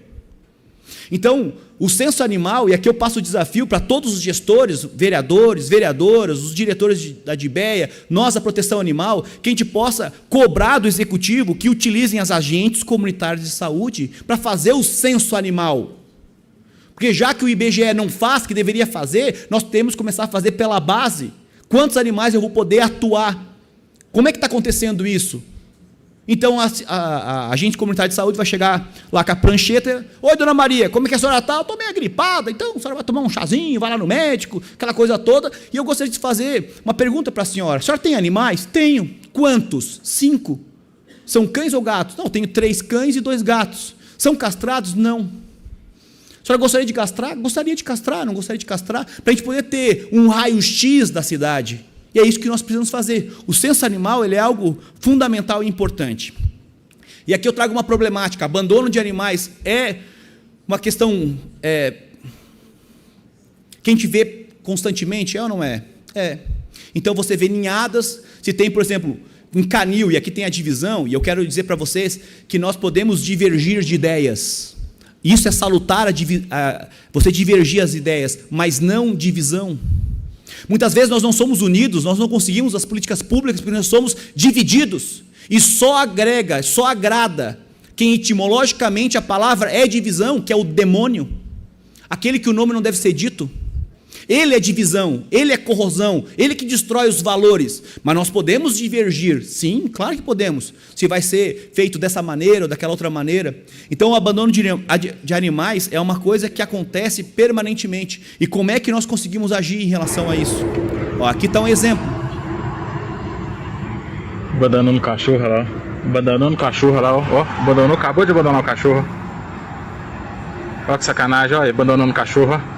Então, o censo animal, e aqui eu passo o desafio para todos os gestores, vereadores, vereadoras, os diretores da DIBEA, nós da proteção animal, que a gente possa cobrar do executivo que utilizem as agentes comunitários de saúde para fazer o censo animal. Porque já que o IBGE não faz, que deveria fazer, nós temos que começar a fazer pela base. Quantos animais eu vou poder atuar? Como é que está acontecendo isso? Então, a agente comunitária de saúde vai chegar lá com a prancheta. Oi, dona Maria, como é que a senhora está? Eu estou meio gripada, então a senhora vai tomar um chazinho, vai lá no médico, aquela coisa toda. E eu gostaria de fazer uma pergunta para a senhora. A senhora tem animais? Tenho. Quantos? 5. São cães ou gatos? Não, tenho 3 cães e 2 gatos. São castrados? Não. A senhora gostaria de castrar? Gostaria de castrar, não gostaria de castrar? Para a gente poder ter um raio-x da cidade. E é isso que nós precisamos fazer. O censo animal ele é algo fundamental e importante. E aqui eu trago uma problemática. Abandono de animais é uma questão que a gente vê constantemente, é ou não é? É. Então você vê ninhadas, se tem, por exemplo, um canil, e aqui tem a divisão, e eu quero dizer para vocês que nós podemos divergir de ideias. Isso é salutar, você divergir as ideias, mas não divisão. Muitas vezes nós não somos unidos, nós não conseguimos as políticas públicas porque nós somos divididos. E só agrega, só agrada quem etimologicamente a palavra é divisão, que é o demônio. Aquele que o nome não deve ser dito. Ele é divisão, ele é corrosão, ele que destrói os valores. Mas nós podemos divergir, sim, claro que podemos. Se vai ser feito dessa maneira ou daquela outra maneira. Então, o abandono de animais é uma coisa que acontece permanentemente. E como é que nós conseguimos agir em relação a isso? Aqui está um exemplo. Abandonando o cachorro lá, abandonando o cachorro lá, ó. Abandonou, acabou de abandonar o cachorro. Olha que sacanagem, ó, abandonando o cachorro, ó.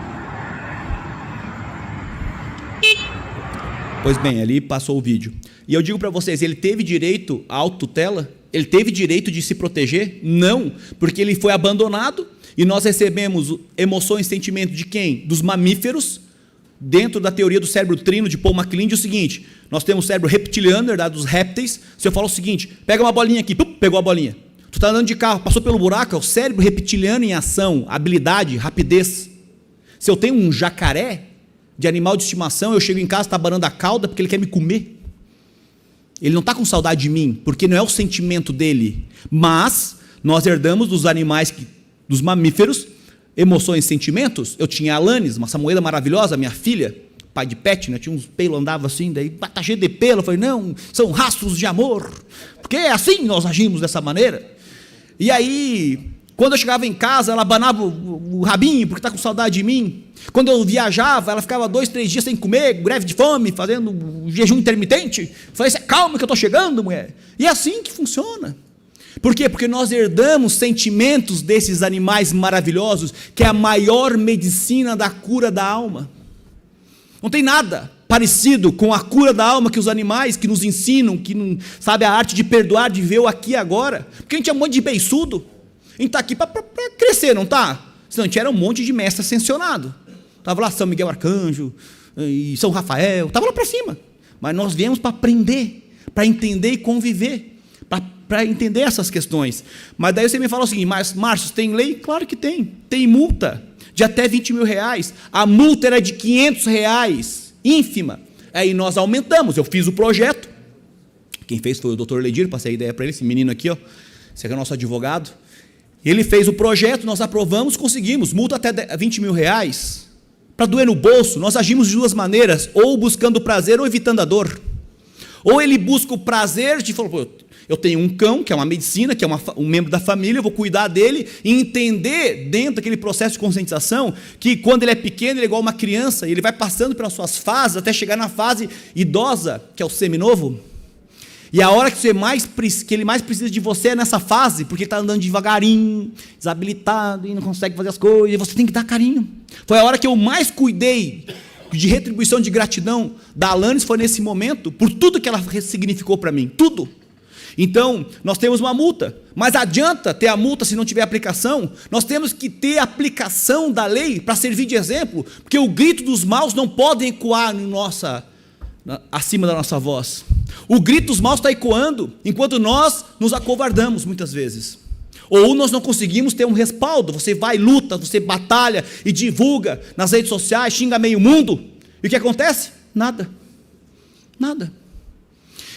Pois bem, ali passou o vídeo. E eu digo para vocês, ele teve direito à autotutela? Ele teve direito de se proteger? Não, porque ele foi abandonado e nós recebemos emoções e sentimentos de quem? Dos mamíferos, dentro da teoria do cérebro trino de Paul MacLeod, é o seguinte, nós temos o cérebro reptiliano, herdado dos répteis. Se eu falo o seguinte, pega uma bolinha aqui, pegou a bolinha. Tu está andando de carro, passou pelo buraco, é o cérebro reptiliano em ação, habilidade, rapidez. Se eu tenho um jacaré de animal de estimação, eu chego em casa, está abanando a cauda porque ele quer me comer. Ele não está com saudade de mim, porque não é o sentimento dele. Mas nós herdamos dos animais, dos mamíferos, emoções e sentimentos. Eu tinha a Alanis, uma samoeda maravilhosa, minha filha, pai de pet, né? Tinha uns pelos, andava assim, daí tá cheio de pelo. Eu falei, não, são rastros de amor, porque é assim nós agimos dessa maneira. E aí, quando eu chegava em casa, ela abanava o rabinho, porque está com saudade de mim. Quando eu viajava, ela ficava 2, 3 dias sem comer, greve de fome, fazendo jejum intermitente. Eu falei, calma que eu estou chegando, mulher. E é assim que funciona. Por quê? Porque nós herdamos sentimentos desses animais maravilhosos, que é a maior medicina da cura da alma. Não tem nada parecido com a cura da alma que os animais que nos ensinam, que não sabe a arte de perdoar, de ver o aqui e agora. Porque a gente é um monte de beiçudo. A gente está aqui para crescer, não está? Senão a gente era um monte de mestre ascensionado. Estava lá São Miguel Arcanjo e São Rafael, estava lá para cima. Mas nós viemos para aprender, para entender e conviver, para entender essas questões. Mas daí você me fala o seguinte, mas Márcio, tem lei? Claro que tem. Tem multa de até R$20 mil. A multa era de R$500, ínfima. Aí nós aumentamos, eu fiz o projeto. Quem fez foi o doutor Ledir, passei a ideia para ele, esse menino aqui, ó. Esse aqui é o nosso advogado. Ele fez o projeto, nós aprovamos, conseguimos. Multa até R$20 mil. Para doer no bolso, nós agimos de duas maneiras, ou buscando prazer ou evitando a dor. Ou ele busca o prazer de falar, eu tenho um cão, que é uma medicina, que é um membro da família, eu vou cuidar dele e entender dentro daquele processo de conscientização que quando ele é pequeno, ele é igual uma criança, e ele vai passando pelas suas fases até chegar na fase idosa, que é o seminovo. E a hora que ele mais precisa de você é nessa fase, porque ele está andando devagarinho, desabilitado, e não consegue fazer as coisas, e você tem que dar carinho. Foi a hora que eu mais cuidei de retribuição de gratidão da Alanis, foi nesse momento, por tudo que ela significou para mim, tudo. Então, nós temos uma multa, mas adianta ter a multa se não tiver aplicação? Nós temos que ter a aplicação da lei para servir de exemplo, porque o grito dos maus não pode ecoar acima da nossa voz. O grito dos maus está ecoando, enquanto nós nos acovardamos muitas vezes. Ou nós não conseguimos ter um respaldo, você vai, luta, você batalha e divulga nas redes sociais, xinga meio mundo, e o que acontece? Nada. Nada.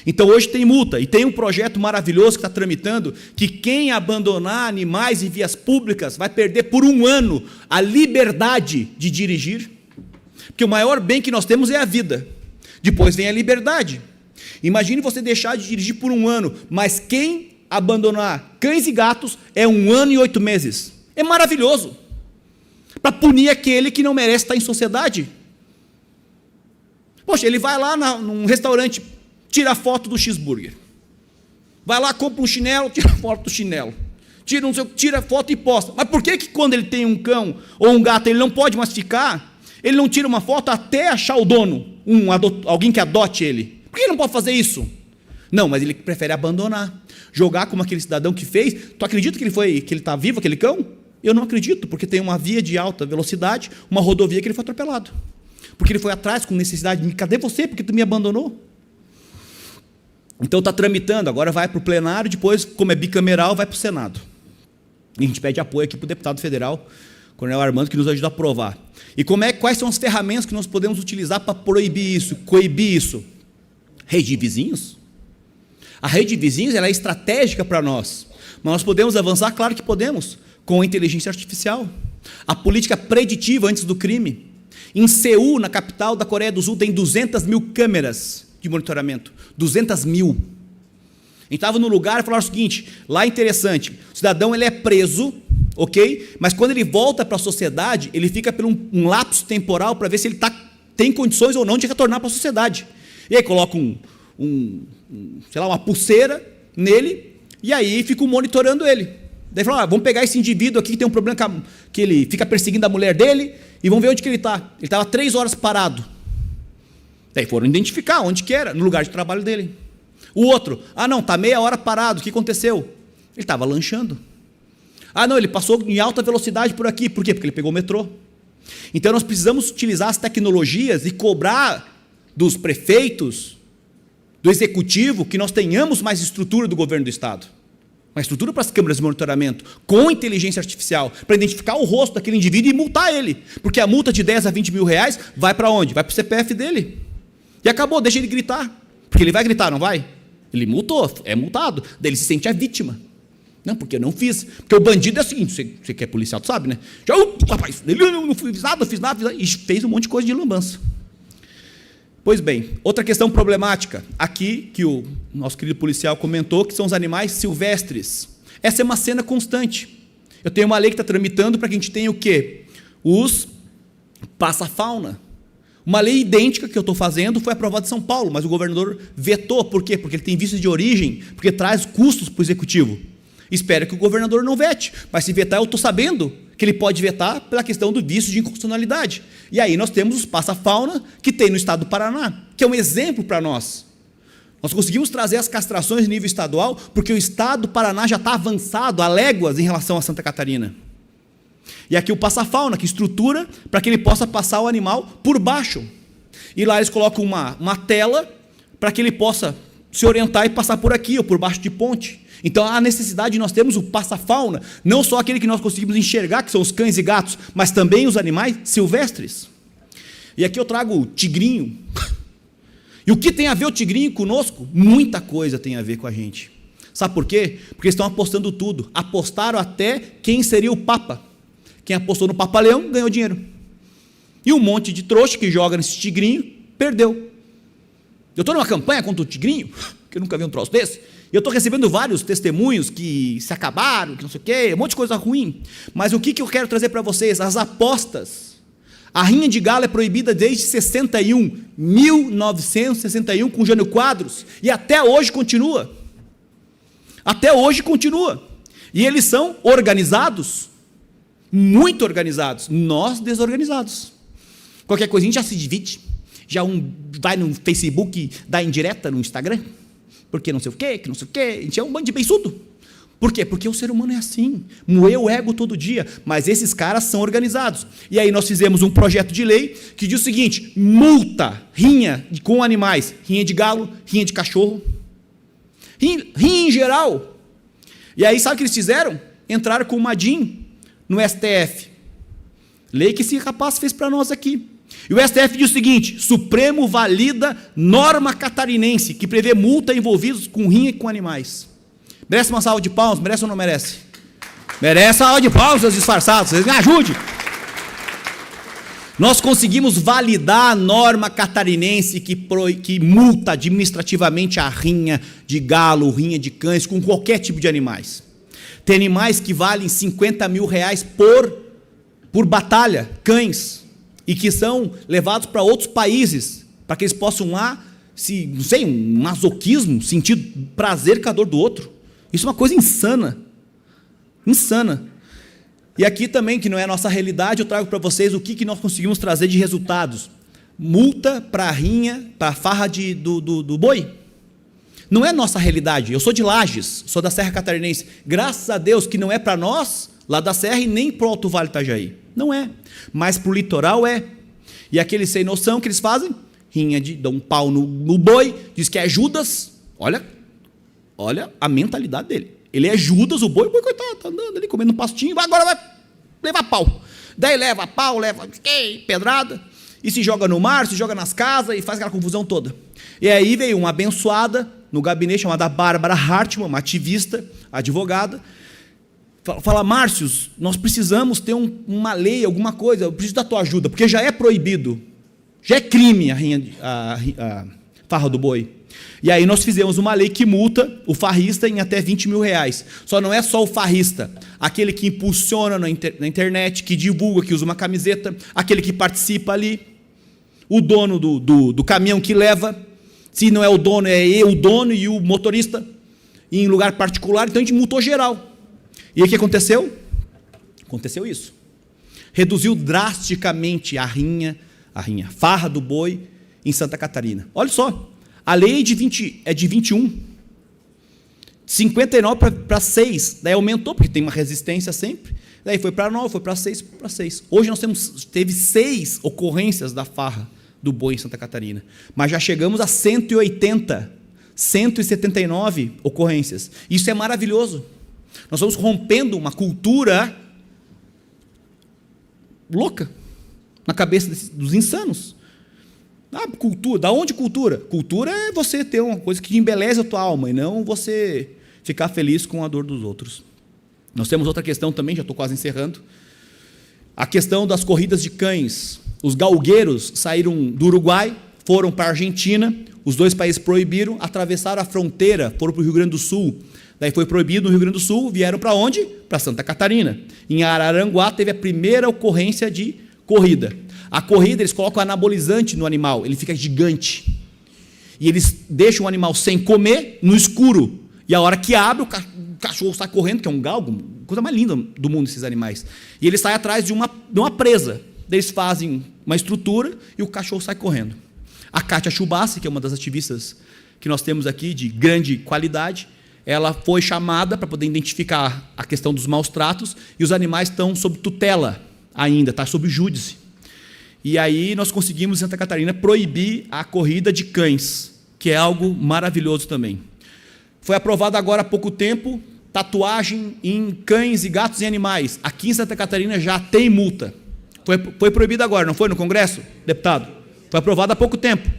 Então hoje tem multa, e tem um projeto maravilhoso que está tramitando, que quem abandonar animais em vias públicas vai perder por 1 ano a liberdade de dirigir, porque o maior bem que nós temos é a vida, depois vem a liberdade. Imagine você deixar de dirigir por 1 ano, mas quem abandonar cães e gatos é 1 ano e 8 meses. É maravilhoso, para punir aquele que não merece estar em sociedade. Poxa, ele vai lá num restaurante, tira a foto do cheeseburger. Vai lá, compra um chinelo, tira a foto do chinelo. Tira a foto e posta. Mas por que quando ele tem um cão ou um gato, ele não pode mais ficar? Ele não tira uma foto até achar o dono, alguém que adote ele. Por que ele não pode fazer isso? Não, mas ele prefere abandonar. Jogar como aquele cidadão que fez. Tu acredita que ele está vivo, aquele cão? Eu não acredito, porque tem uma via de alta velocidade, uma rodovia que ele foi atropelado. Porque ele foi atrás com necessidade de, cadê você? Porque tu me abandonou. Então está tramitando, agora vai para o plenário, depois, como é bicameral, vai para o Senado. E a gente pede apoio aqui para o deputado federal, Coronel Armando, que nos ajuda a aprovar. E quais são as ferramentas que nós podemos utilizar para proibir isso, coibir isso? Rede de vizinhos? A rede de vizinhos ela é estratégica para nós, mas nós podemos avançar? Claro que podemos, com a inteligência artificial. A política preditiva antes do crime. Em Seul, na capital da Coreia do Sul, tem 200 mil câmeras de monitoramento. 200 mil. A gente estava no lugar e falaram o seguinte, lá é interessante, o cidadão ele é preso, ok? Mas quando ele volta para a sociedade, ele fica por um lapso temporal para ver se ele tem condições ou não de retornar para a sociedade. E aí coloca uma pulseira nele, e aí ficam monitorando ele. Daí fala, vamos pegar esse indivíduo aqui que tem um problema que ele fica perseguindo a mulher dele, e vamos ver onde que ele está. Ele estava 3 horas parado. Daí foram identificar onde que era, no lugar de trabalho dele. O outro, não, está meia hora parado, o que aconteceu? Ele estava lanchando. Não, ele passou em alta velocidade por aqui. Por quê? Porque ele pegou o metrô. Então nós precisamos utilizar as tecnologias e cobrar dos prefeitos, do executivo, que nós tenhamos mais estrutura do governo do estado. Uma estrutura para as câmeras de monitoramento, com inteligência artificial, para identificar o rosto daquele indivíduo e multar ele. Porque a multa de 10 a 20 mil reais vai para onde? Vai para o CPF dele. E acabou, deixa ele gritar. Porque ele vai gritar, não vai? Ele multou, é multado. Daí ele se sente a vítima. Não, porque eu não fiz. Porque o bandido é o seguinte, você que é policial, tu sabe, né? Já, rapaz, ele não fiz nada, e fez um monte de coisa de lambança. Pois bem, outra questão problemática, aqui, que o nosso querido policial comentou, que são os animais silvestres. Essa é uma cena constante. Eu tenho uma lei que está tramitando para que a gente tenha o quê? Os passa-fauna. Uma lei idêntica que eu estou fazendo foi aprovada em São Paulo, mas o governador vetou. Por quê? Porque ele tem vícios de origem, porque traz custos para o executivo. Espero que o governador não vete, mas se vetar, eu estou sabendo que ele pode vetar pela questão do vício de inconstitucionalidade. E aí nós temos os passa-fauna que tem no estado do Paraná, que é um exemplo para nós. Nós conseguimos trazer as castrações em nível estadual porque o estado do Paraná já está avançado a léguas em relação a Santa Catarina. E aqui o passa-fauna, que estrutura para que ele possa passar o animal por baixo. E lá eles colocam uma tela para que ele possa se orientar e passar por aqui, ou por baixo de ponte. Então, há necessidade de nós termos o passa-fauna, não só aquele que nós conseguimos enxergar, que são os cães e gatos, mas também os animais silvestres. E aqui eu trago o tigrinho. E o que tem a ver o tigrinho conosco? Muita coisa tem a ver com a gente. Sabe por quê? Porque eles estão apostando tudo. Apostaram até quem seria o Papa. Quem apostou no Papa Leão ganhou dinheiro. E um monte de trouxa que joga nesse tigrinho perdeu. Eu estou numa campanha contra o tigrinho, que eu nunca vi um troço desse, e eu estou recebendo vários testemunhos que se acabaram, que não sei o quê, um monte de coisa ruim. Mas o que eu quero trazer para vocês? As apostas. A rinha de galo é proibida desde 1961, com Jânio Quadros, e até hoje continua. Até hoje continua. E eles são organizados, muito organizados, nós desorganizados. Qualquer coisinha já se divide, já um vai no Facebook, dá indireta no Instagram, porque não sei o quê, que não sei o quê, a gente é um bando de beiçudo. Por quê? Porque o ser humano é assim, moer o ego todo dia, mas esses caras são organizados. E aí nós fizemos um projeto de lei que diz o seguinte: multa, rinha com animais, rinha de galo, rinha de cachorro, rinha em geral. E aí sabe o que eles fizeram? Entraram com uma DIN no STF. Lei que esse rapaz fez para nós aqui. E o STF diz o seguinte: Supremo valida norma catarinense que prevê multa envolvidos com rinha e com animais. Merece uma salva de palmas? Merece ou não merece? Merece uma salva de palmas, seus disfarçados. Vocês me ajudem. Nós conseguimos validar a norma catarinense que multa administrativamente a rinha de galo, rinha de cães, com qualquer tipo de animais. Tem animais que valem R$50 mil por batalha, cães, e que são levados para outros países, para que eles possam lá, não sei, um masoquismo, sentir prazer com a dor do outro. Isso é uma coisa insana. Insana. E aqui também, que não é a nossa realidade, eu trago para vocês o que nós conseguimos trazer de resultados. Multa para a rinha, para a farra do boi. Não é nossa realidade. Eu sou de Lages, sou da Serra Catarinense. Graças a Deus que não é para nós, lá da Serra, e nem para o Alto Vale do Itajaí. Não é. Mas para o litoral é. E aqueles sem noção que eles fazem, dão um pau no boi, diz que é Judas. Olha a mentalidade dele. Ele é Judas, o boi coitado, está andando ali, comendo um pastinho, agora vai levar pau. Daí leva pau, leva pedrada, e se joga no mar, se joga nas casas, e faz aquela confusão toda. E aí veio uma abençoada no gabinete, chamada Bárbara Hartmann, uma ativista, advogada, fala: Márcios, nós precisamos ter uma lei, alguma coisa, eu preciso da tua ajuda, porque já é proibido, já é crime a farra do boi. E aí nós fizemos uma lei que multa o farrista em até R$20 mil. Só não é só o farrista, aquele que impulsiona na internet, que divulga, que usa uma camiseta, aquele que participa ali, o dono do caminhão que leva, se não é o dono, é o dono e o motorista, em lugar particular. Então a gente multou geral. E aí o que aconteceu? Aconteceu isso. Reduziu drasticamente a farra do boi em Santa Catarina. Olha só. A lei é de 21, 59 para 6, daí aumentou, porque tem uma resistência sempre, daí foi para 9, foi para 6, para 6. Hoje nós teve 6 ocorrências da farra do boi em Santa Catarina, mas já chegamos a 180, 179 ocorrências. Isso é maravilhoso. Nós estamos rompendo uma cultura louca na cabeça dos insanos. Cultura, da onde cultura? Cultura é você ter uma coisa que embeleze a tua alma e não você ficar feliz com a dor dos outros. Nós temos outra questão também, já estou quase encerrando. A questão das corridas de cães. Os galgueiros saíram do Uruguai, foram para a Argentina, os dois países proibiram, atravessaram a fronteira, foram para o Rio Grande do Sul. Daí foi proibido no Rio Grande do Sul, vieram para onde? Para Santa Catarina. Em Araranguá teve a primeira ocorrência de corrida. A corrida, eles colocam anabolizante no animal, ele fica gigante. E eles deixam o animal sem comer, no escuro. E a hora que abre, cachorro sai correndo, que é um galgo, coisa mais linda do mundo, esses animais. E ele sai atrás de uma presa. Eles fazem uma estrutura e o cachorro sai correndo. A Kátia Chubassi, que é uma das ativistas que nós temos aqui, de grande qualidade, ela foi chamada para poder identificar a questão dos maus tratos, e os animais estão sob tutela ainda, está sob júdice. E aí nós conseguimos, em Santa Catarina, proibir a corrida de cães, que é algo maravilhoso também. Foi aprovado agora há pouco tempo tatuagem em cães e gatos e animais. Aqui em Santa Catarina já tem multa. Foi proibido agora, não foi no Congresso, deputado? Foi aprovado há pouco tempo.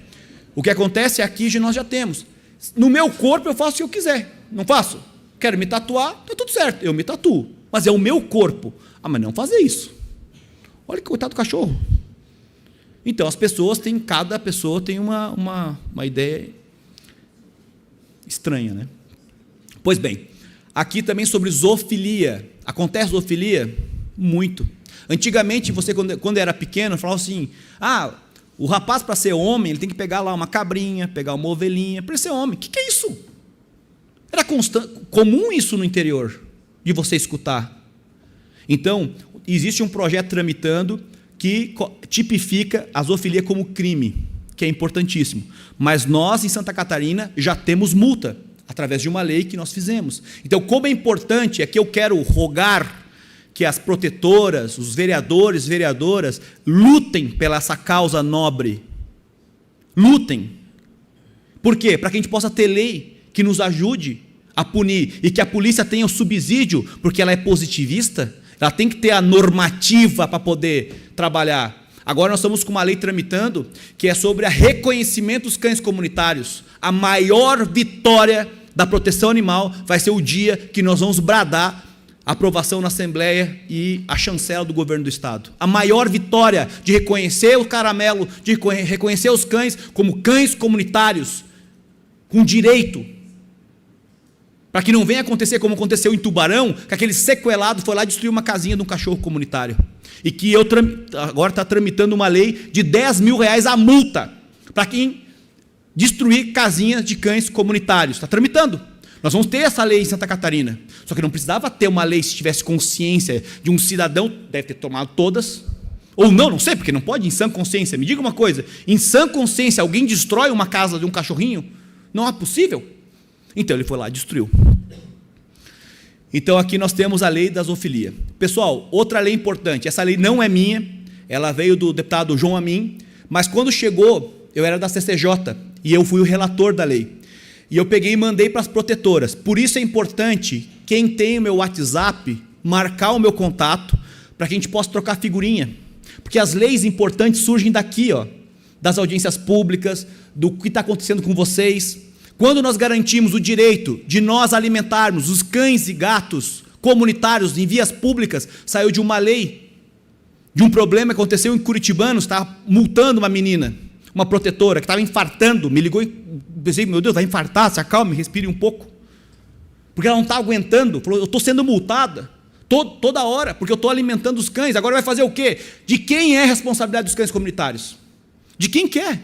O que acontece aqui nós já temos. No meu corpo eu faço o que eu quiser. Não faço? Quero me tatuar, está tudo certo, eu me tatuo. Mas é o meu corpo. Ah, mas não fazer isso. Olha que coitado do cachorro. Então, cada pessoa tem uma ideia estranha, né? Pois bem, aqui também sobre zoofilia. Acontece zoofilia? Muito. Antigamente, você, quando era pequeno, falava assim, o rapaz, para ser homem, ele tem que pegar lá uma cabrinha, pegar uma ovelhinha, para ser homem. O que é isso? Era comum isso no interior, de você escutar. Então, existe um projeto tramitando que tipifica a zoofilia como crime, que é importantíssimo. Mas nós, em Santa Catarina, já temos multa, através de uma lei que nós fizemos. Então, como é importante, é que eu quero rogar que as protetoras, os vereadores, vereadoras, lutem pela essa causa nobre. Lutem. Por quê? Para que a gente possa ter lei que nos ajude a punir, e que a polícia tenha o subsídio, porque ela é positivista, ela tem que ter a normativa para poder trabalhar. Agora nós estamos com uma lei tramitando, que é sobre o reconhecimento dos cães comunitários. A maior vitória da proteção animal vai ser o dia que nós vamos bradar a aprovação na Assembleia e a chancela do governo do Estado. A maior vitória de reconhecer o caramelo, de reconhecer os cães como cães comunitários, com direito, para que não venha acontecer como aconteceu em Tubarão, que aquele sequelado foi lá destruir uma casinha de um cachorro comunitário. E que agora está tramitando uma lei de R$10 mil a multa para quem destruir casinhas de cães comunitários. Está tramitando. Nós vamos ter essa lei em Santa Catarina. Só que não precisava ter uma lei se tivesse consciência de um cidadão, deve ter tomado todas, ou não sei, porque não pode em sã consciência. Me diga uma coisa, em sã consciência alguém destrói uma casa de um cachorrinho? Não é possível. Então ele foi lá e destruiu. Então aqui nós temos a lei da zoofilia. Pessoal, outra lei importante, essa lei não é minha, ela veio do deputado João Amin, mas quando chegou, eu era da CCJ, e eu fui o relator da lei. E eu peguei e mandei para as protetoras. Por isso é importante, quem tem o meu WhatsApp, marcar o meu contato, para que a gente possa trocar figurinha. Porque as leis importantes surgem daqui, das audiências públicas, do que está acontecendo com vocês. Quando nós garantimos o direito de nós alimentarmos os cães e gatos comunitários em vias públicas, saiu de uma lei, de um problema que aconteceu em Curitibanos, estava multando uma menina, uma protetora, que estava infartando, me ligou e pensei, meu Deus, vai infartar, se acalme, respire um pouco. Porque ela não está aguentando, falou, eu estou sendo multada, toda hora, porque eu estou alimentando os cães, agora vai fazer o quê? De quem é a responsabilidade dos cães comunitários? De quem que é?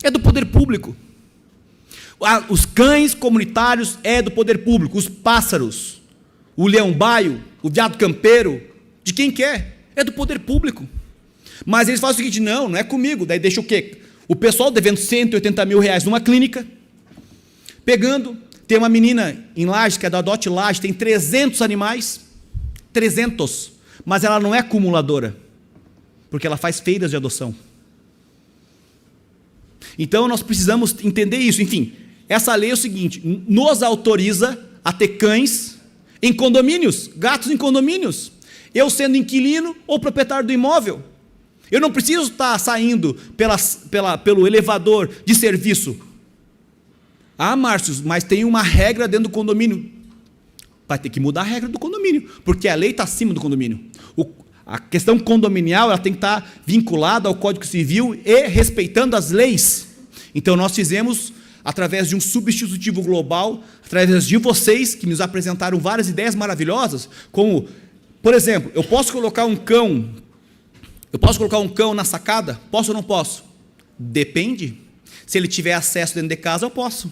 É do poder público. Os cães comunitários é do poder público, os pássaros, o leão-baio, o veado campeiro, de quem que é? É do poder público. Mas eles fazem o seguinte, não é comigo, daí deixa o quê? O pessoal devendo R$180 mil numa clínica, pegando, tem uma menina em Lages, que é da Adote Lages, tem 300 animais, 300, mas ela não é acumuladora, porque ela faz feiras de adoção. Então nós precisamos entender isso, enfim. Essa lei é o seguinte, nos autoriza a ter cães em condomínios, gatos em condomínios. Eu sendo inquilino ou proprietário do imóvel. Eu não preciso estar saindo pelo elevador de serviço. Márcio, mas tem uma regra dentro do condomínio. Vai ter que mudar a regra do condomínio, porque a lei está acima do condomínio. A questão condominial ela tem que estar vinculada ao Código Civil e respeitando as leis. Então nós fizemos, através de um substitutivo global, através de vocês, que nos apresentaram várias ideias maravilhosas, como, por exemplo, eu posso colocar um cão na sacada? Posso ou não posso? Depende. Se ele tiver acesso dentro de casa, eu posso.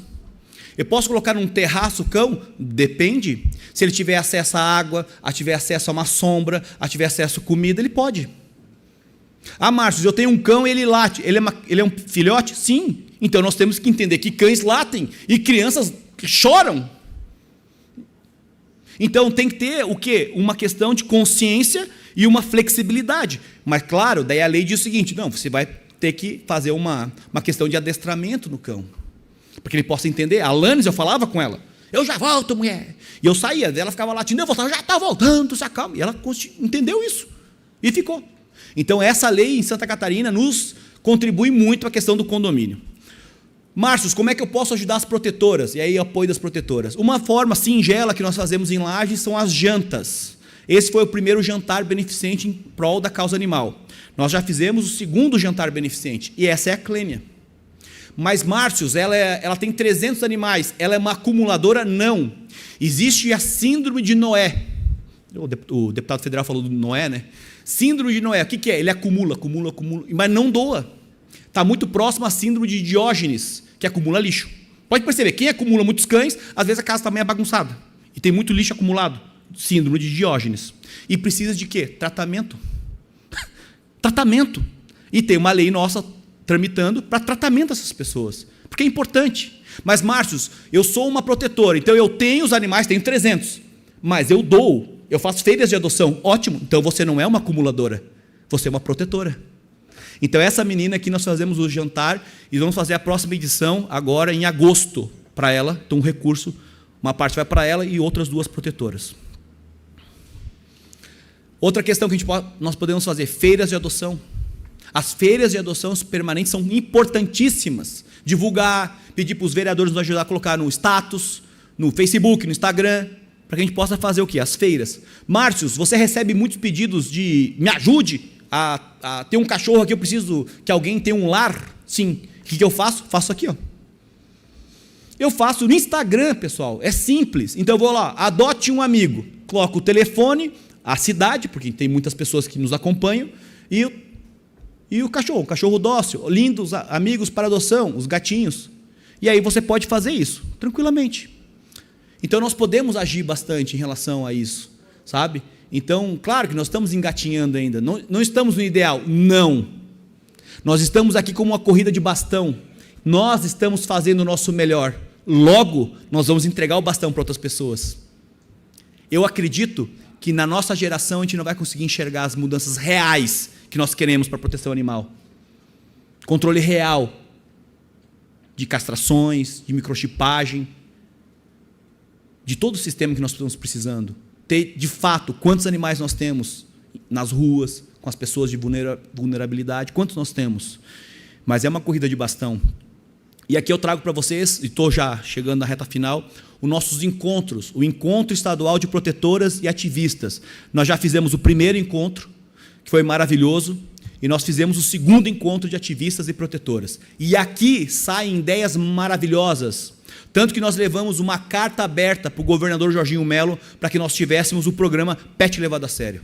Eu posso colocar num terraço o cão? Depende. Se ele tiver acesso à água, tiver acesso a uma sombra, tiver acesso a comida, ele pode. Ah, Márcio, eu tenho um cão e ele late. Ele é um filhote? Sim. Então nós temos que entender que cães latem e crianças choram. Então tem que ter o quê? Uma questão de consciência e uma flexibilidade. Mas claro, daí a lei diz o seguinte, não, você vai ter que fazer uma questão de adestramento no cão. Para que ele possa entender. A Alanis, eu falava com ela, eu já volto, mulher. E eu saía, ela ficava latindo, eu voltava, já está voltando, se acalma. E ela entendeu isso. E ficou. Então essa lei em Santa Catarina nos contribui muito à questão do condomínio. Márcio, como é que eu posso ajudar as protetoras? E aí, apoio das protetoras. Uma forma singela que nós fazemos em Lages são as jantas. Esse foi o primeiro jantar beneficente em prol da causa animal. Nós já fizemos o segundo jantar beneficente, e essa é a Clênia. Mas, Márcio, ela tem 300 animais, ela é uma acumuladora? Não. Existe a síndrome de Noé. O deputado federal falou do Noé, né? Síndrome de Noé, o que é? Ele acumula, mas não doa. Está muito próximo à síndrome de Diógenes, que acumula lixo. Pode perceber, quem acumula muitos cães, às vezes a casa também é bagunçada. E tem muito lixo acumulado. Síndrome de Diógenes. E precisa de quê? Tratamento. Tratamento. E tem uma lei nossa tramitando para tratamento dessas pessoas. Porque é importante. Mas, Márcio, eu sou uma protetora, então eu tenho os animais, tenho 300. Mas eu dou, eu faço feiras de adoção. Ótimo. Então você não é uma acumuladora, você é uma protetora. Então, essa menina aqui, nós fazemos o jantar e vamos fazer a próxima edição agora em agosto para ela. Então, um recurso, uma parte vai para ela e outras 2 protetoras. Outra questão que nós podemos fazer, feiras de adoção. As feiras de adoção permanentes são importantíssimas. Divulgar, pedir para os vereadores nos ajudar a colocar no status, no Facebook, no Instagram, para que a gente possa fazer o quê? As feiras. Márcio, você recebe muitos pedidos de me ajude a ter um cachorro aqui, eu preciso que alguém tenha um lar. Sim. O que eu faço? Faço aqui, ó. Eu faço no Instagram, pessoal. É simples. Então eu vou lá, adote um amigo, coloco o telefone, a cidade, porque tem muitas pessoas que nos acompanham, e o cachorro, um cachorro dócil, lindos amigos para adoção, os gatinhos. E aí você pode fazer isso, tranquilamente. Então nós podemos agir bastante em relação a isso, sabe? Então, claro que nós estamos engatinhando ainda, não estamos no ideal, não. Nós estamos aqui como uma corrida de bastão, nós estamos fazendo o nosso melhor, logo nós vamos entregar o bastão para outras pessoas. Eu acredito que na nossa geração a gente não vai conseguir enxergar as mudanças reais que nós queremos para a proteção animal. Controle real de castrações, de microchipagem, de todo o sistema que nós estamos precisando. Ter, de fato, quantos animais nós temos nas ruas, com as pessoas de vulnerabilidade, quantos nós temos. Mas é uma corrida de bastão. E aqui eu trago para vocês, e estou já chegando na reta final, os nossos encontros, o Encontro Estadual de Protetoras e Ativistas. Nós já fizemos o primeiro encontro, que foi maravilhoso, e nós fizemos o segundo encontro de ativistas e protetoras. E aqui saem ideias maravilhosas, tanto que nós levamos uma carta aberta para o governador Jorginho Melo para que nós tivéssemos o programa Pet Levado a Sério,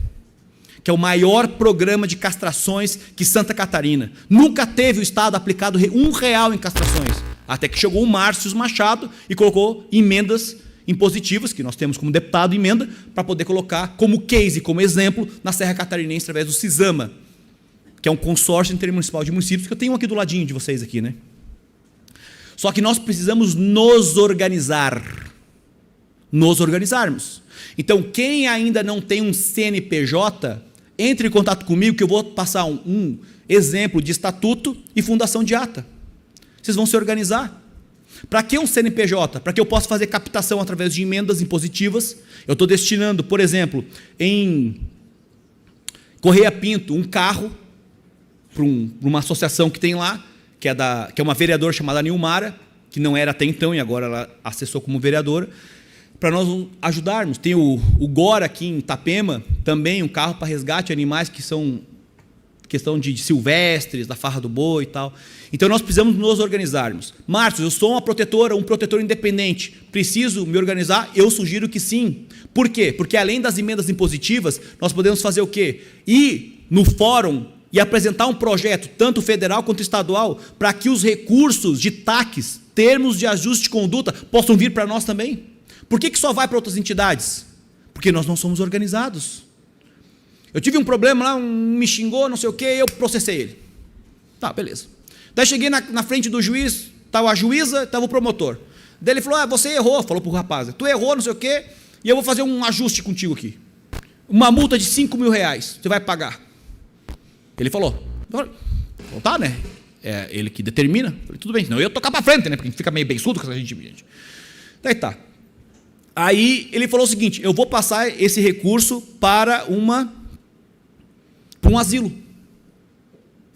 que é o maior programa de castrações que Santa Catarina. Nunca teve o Estado aplicado R$1 em castrações, até que chegou o Márcio Machado e colocou emendas impositivas, que nós temos como deputado emenda, para poder colocar como case, como exemplo, na Serra Catarinense, através do CISAMA, que é um consórcio intermunicipal de municípios, que eu tenho aqui do ladinho de vocês aqui, né? Só que nós precisamos nos organizar. Nos organizarmos. Então, quem ainda não tem um CNPJ, entre em contato comigo que eu vou passar um exemplo de estatuto e fundação de ata. Vocês vão se organizar. Para que um CNPJ? Para que eu possa fazer captação através de emendas impositivas. Eu estou destinando, por exemplo, em Correia Pinto, um carro para uma associação que tem lá, que é uma vereadora chamada Nilmara, que não era até então e agora ela acessou como vereadora, para nós ajudarmos. Tem o Gora aqui em Itapema, também um carro para resgate de animais que são questão de silvestres, da farra do boi e tal. Então nós precisamos nos organizarmos. Márcio, eu sou uma protetora, um protetor independente, preciso me organizar? Eu sugiro que sim. Por quê? Porque além das emendas impositivas, nós podemos fazer o quê? Ir no fórum e e apresentar um projeto, tanto federal quanto estadual, para que os recursos de TACs, termos de ajuste de conduta, possam vir para nós também? Por que só vai para outras entidades? Porque nós não somos organizados. Eu tive um problema lá, me xingou, não sei o quê, eu processei ele. Tá, beleza. Daí cheguei na frente do juiz, estava a juíza, estava o promotor. Daí ele falou, você errou, falou para o rapaz, tu errou, não sei o quê, e eu vou fazer um ajuste contigo aqui. Uma multa de R$5.000, você vai pagar. Ele falou, tá, né? É ele que determina. Eu falei, tudo bem, senão eu ia tocar para frente, né? Porque a gente fica meio bençudo com essa gente. Daí tá. Aí ele falou o seguinte, eu vou passar esse recurso para um asilo.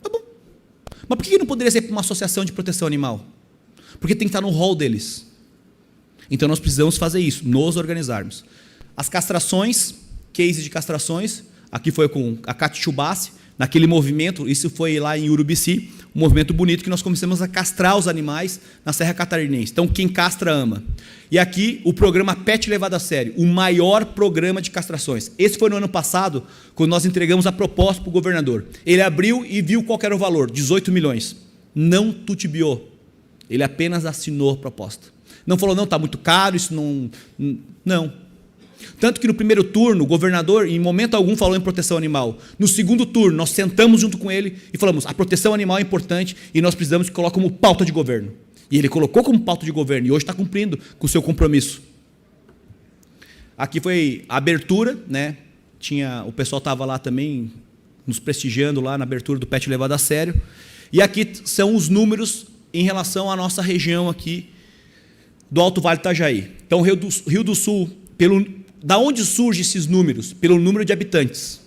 Tá bom. Mas por que não poderia ser para uma associação de proteção animal? Porque tem que estar no rol deles. Então nós precisamos fazer isso, nos organizarmos. As castrações, cases de castrações, aqui foi com a Cate Chubassi, naquele movimento, isso foi lá em Urubici, um movimento bonito que nós começamos a castrar os animais na Serra Catarinense. Então, quem castra ama. E aqui, o programa PET levado a sério, o maior programa de castrações. Esse foi no ano passado, quando nós entregamos a proposta para o governador. Ele abriu e viu qual era o valor, 18 milhões. Não tutibiou. Ele apenas assinou a proposta. Não falou, não, está muito caro, isso não... Não. Tanto que no primeiro turno, o governador, em momento algum, falou em proteção animal. No segundo turno, nós sentamos junto com ele e falamos, a proteção animal é importante e nós precisamos que coloque como pauta de governo. E ele colocou como pauta de governo e hoje está cumprindo com o seu compromisso. Aqui foi a abertura, né? O pessoal estava lá também, nos prestigiando lá na abertura do PET levado a sério. E aqui são os números em relação à nossa região aqui do Alto Vale do Itajaí. Então, Rio do Sul, da onde surgem esses números? Pelo número de habitantes.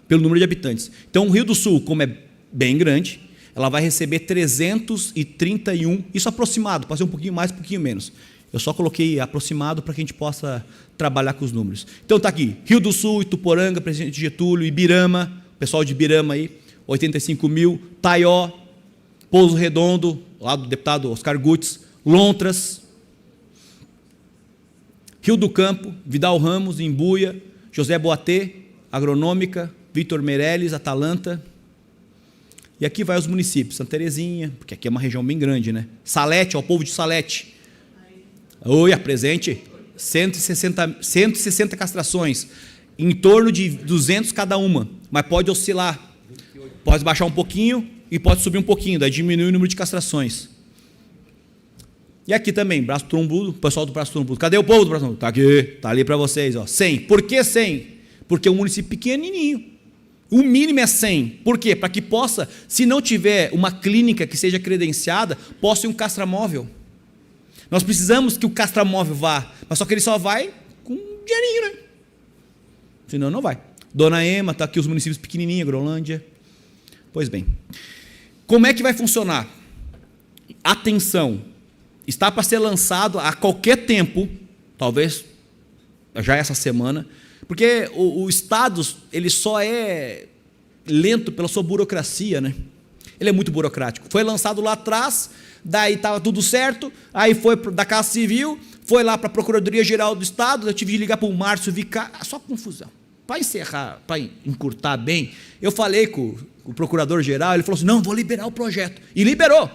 Pelo número de habitantes. Então, o Rio do Sul, como é bem grande, ela vai receber 331, isso aproximado, pode ser um pouquinho mais, um pouquinho menos. Eu só coloquei aproximado para que a gente possa trabalhar com os números. Então, está aqui, Rio do Sul, Ituporanga, Presidente Getúlio, Ibirama, pessoal de Ibirama aí, 85 mil, Taió, Pouso Redondo, lá do deputado Oscar Gutz, Lontras, Rio do Campo, Vidal Ramos, Imbuia, José Boatê, Agronômica, Vitor Meirelles, Atalanta. E aqui vai os municípios, Santa Terezinha, porque aqui é uma região bem grande, né? Salete, ó, o povo de Salete. Oi, presente. 160 castrações, em torno de 200 cada uma, mas pode oscilar. Pode baixar um pouquinho e pode subir um pouquinho, daí diminui o número de castrações. E aqui também, braço trombudo, pessoal do braço trombudo. Cadê o povo do braço trombudo? Está aqui, está ali para vocês, ó. 100. Por que 100? Porque é um município pequenininho. O mínimo é 100. Por quê? Para que possa, se não tiver uma clínica que seja credenciada, possa ir um castramóvel. Nós precisamos que o castramóvel vá, mas só que ele só vai com dinheirinho, né? Senão não vai. Dona Ema, está aqui os municípios pequenininhos, Grolândia. Pois bem. Como é que vai funcionar? Atenção. Está para ser lançado a qualquer tempo, talvez já essa semana, porque o Estado ele só é lento pela sua burocracia, né? Ele é muito burocrático. Foi lançado lá atrás, daí estava tudo certo, aí foi da Casa Civil, foi lá para a Procuradoria-Geral do Estado, eu tive de ligar para o Márcio Vicari, só confusão. Para encerrar, para encurtar bem, eu falei com o Procurador-Geral, ele falou assim, não, vou liberar o projeto. E liberou.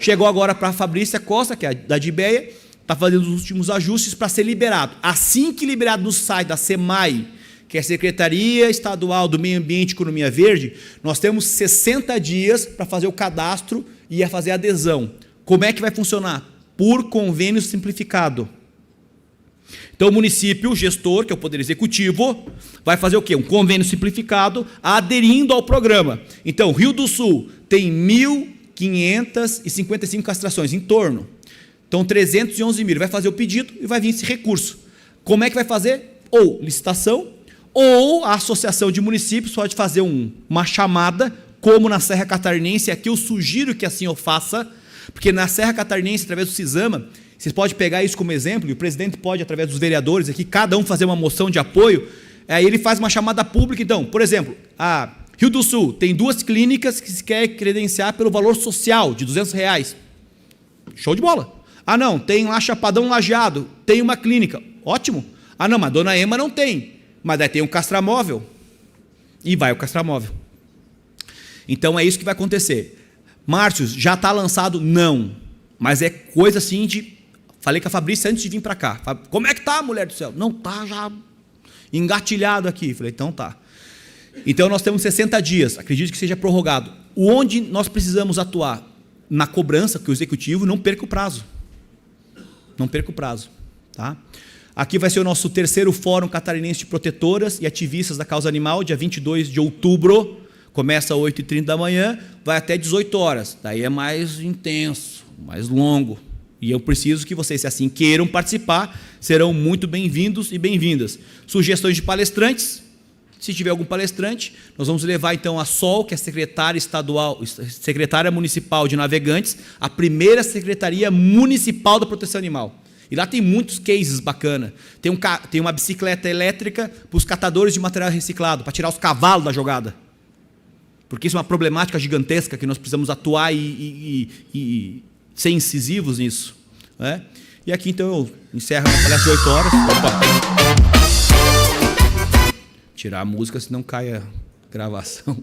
Chegou agora para a Fabrícia Costa, que é da DIBEA, está fazendo os últimos ajustes para ser liberado. Assim que liberado no site da SEMAI, que é a Secretaria Estadual do Meio Ambiente e Economia Verde, nós temos 60 dias para fazer o cadastro e a fazer a adesão. Como é que vai funcionar? Por convênio simplificado. Então, o município, o gestor, que é o Poder Executivo, vai fazer o quê? Um convênio simplificado aderindo ao programa. Então, Rio do Sul tem 1.555 castrações em torno. Então, 311 mil. Vai fazer o pedido e vai vir esse recurso. Como é que vai fazer? Ou licitação, ou a associação de municípios pode fazer uma chamada, como na Serra Catarinense. Aqui eu sugiro que assim eu faça, porque na Serra Catarinense, através do CISAMA, vocês podem pegar isso como exemplo, e o presidente pode, através dos vereadores aqui, cada um fazer uma moção de apoio, aí ele faz uma chamada pública. Então, por exemplo, a Rio do Sul tem 2 clínicas que se quer credenciar pelo valor social de R$200. Show de bola. Ah, não, tem lá Chapadão Lajeado, tem uma clínica. Ótimo. Ah, não, mas Dona Ema não tem. Mas daí tem um castramóvel. E vai o castramóvel. Então é isso que vai acontecer. Márcio, já está lançado? Não. Mas é coisa assim de... Falei com a Fabrícia antes de vir para cá. Como é que tá, mulher do céu? Não, tá já engatilhado aqui. Falei, então tá. Então nós temos 60 dias. Acredito que seja prorrogado. Onde nós precisamos atuar? Na cobrança, que o executivo não perca o prazo. Não perca o prazo. Tá? Aqui vai ser o nosso terceiro Fórum Catarinense de Protetoras e Ativistas da Causa Animal, dia 22 de outubro. Começa às 8h30 da manhã, vai até 18 horas. Daí é mais intenso, mais longo. E eu preciso que vocês, se assim queiram participar, serão muito bem-vindos e bem-vindas. Sugestões de palestrantes. Se tiver algum palestrante, nós vamos levar então a SOL, que é a secretária municipal de navegantes, a primeira secretaria municipal da proteção animal. E lá tem muitos cases bacanas. Tem uma bicicleta elétrica para os catadores de material reciclado, para tirar os cavalos da jogada. Porque isso é uma problemática gigantesca que nós precisamos atuar e ser incisivos nisso. Né? E aqui, então, eu encerro a palestra de 8 horas. Opa. Tirar a música, senão cai a gravação.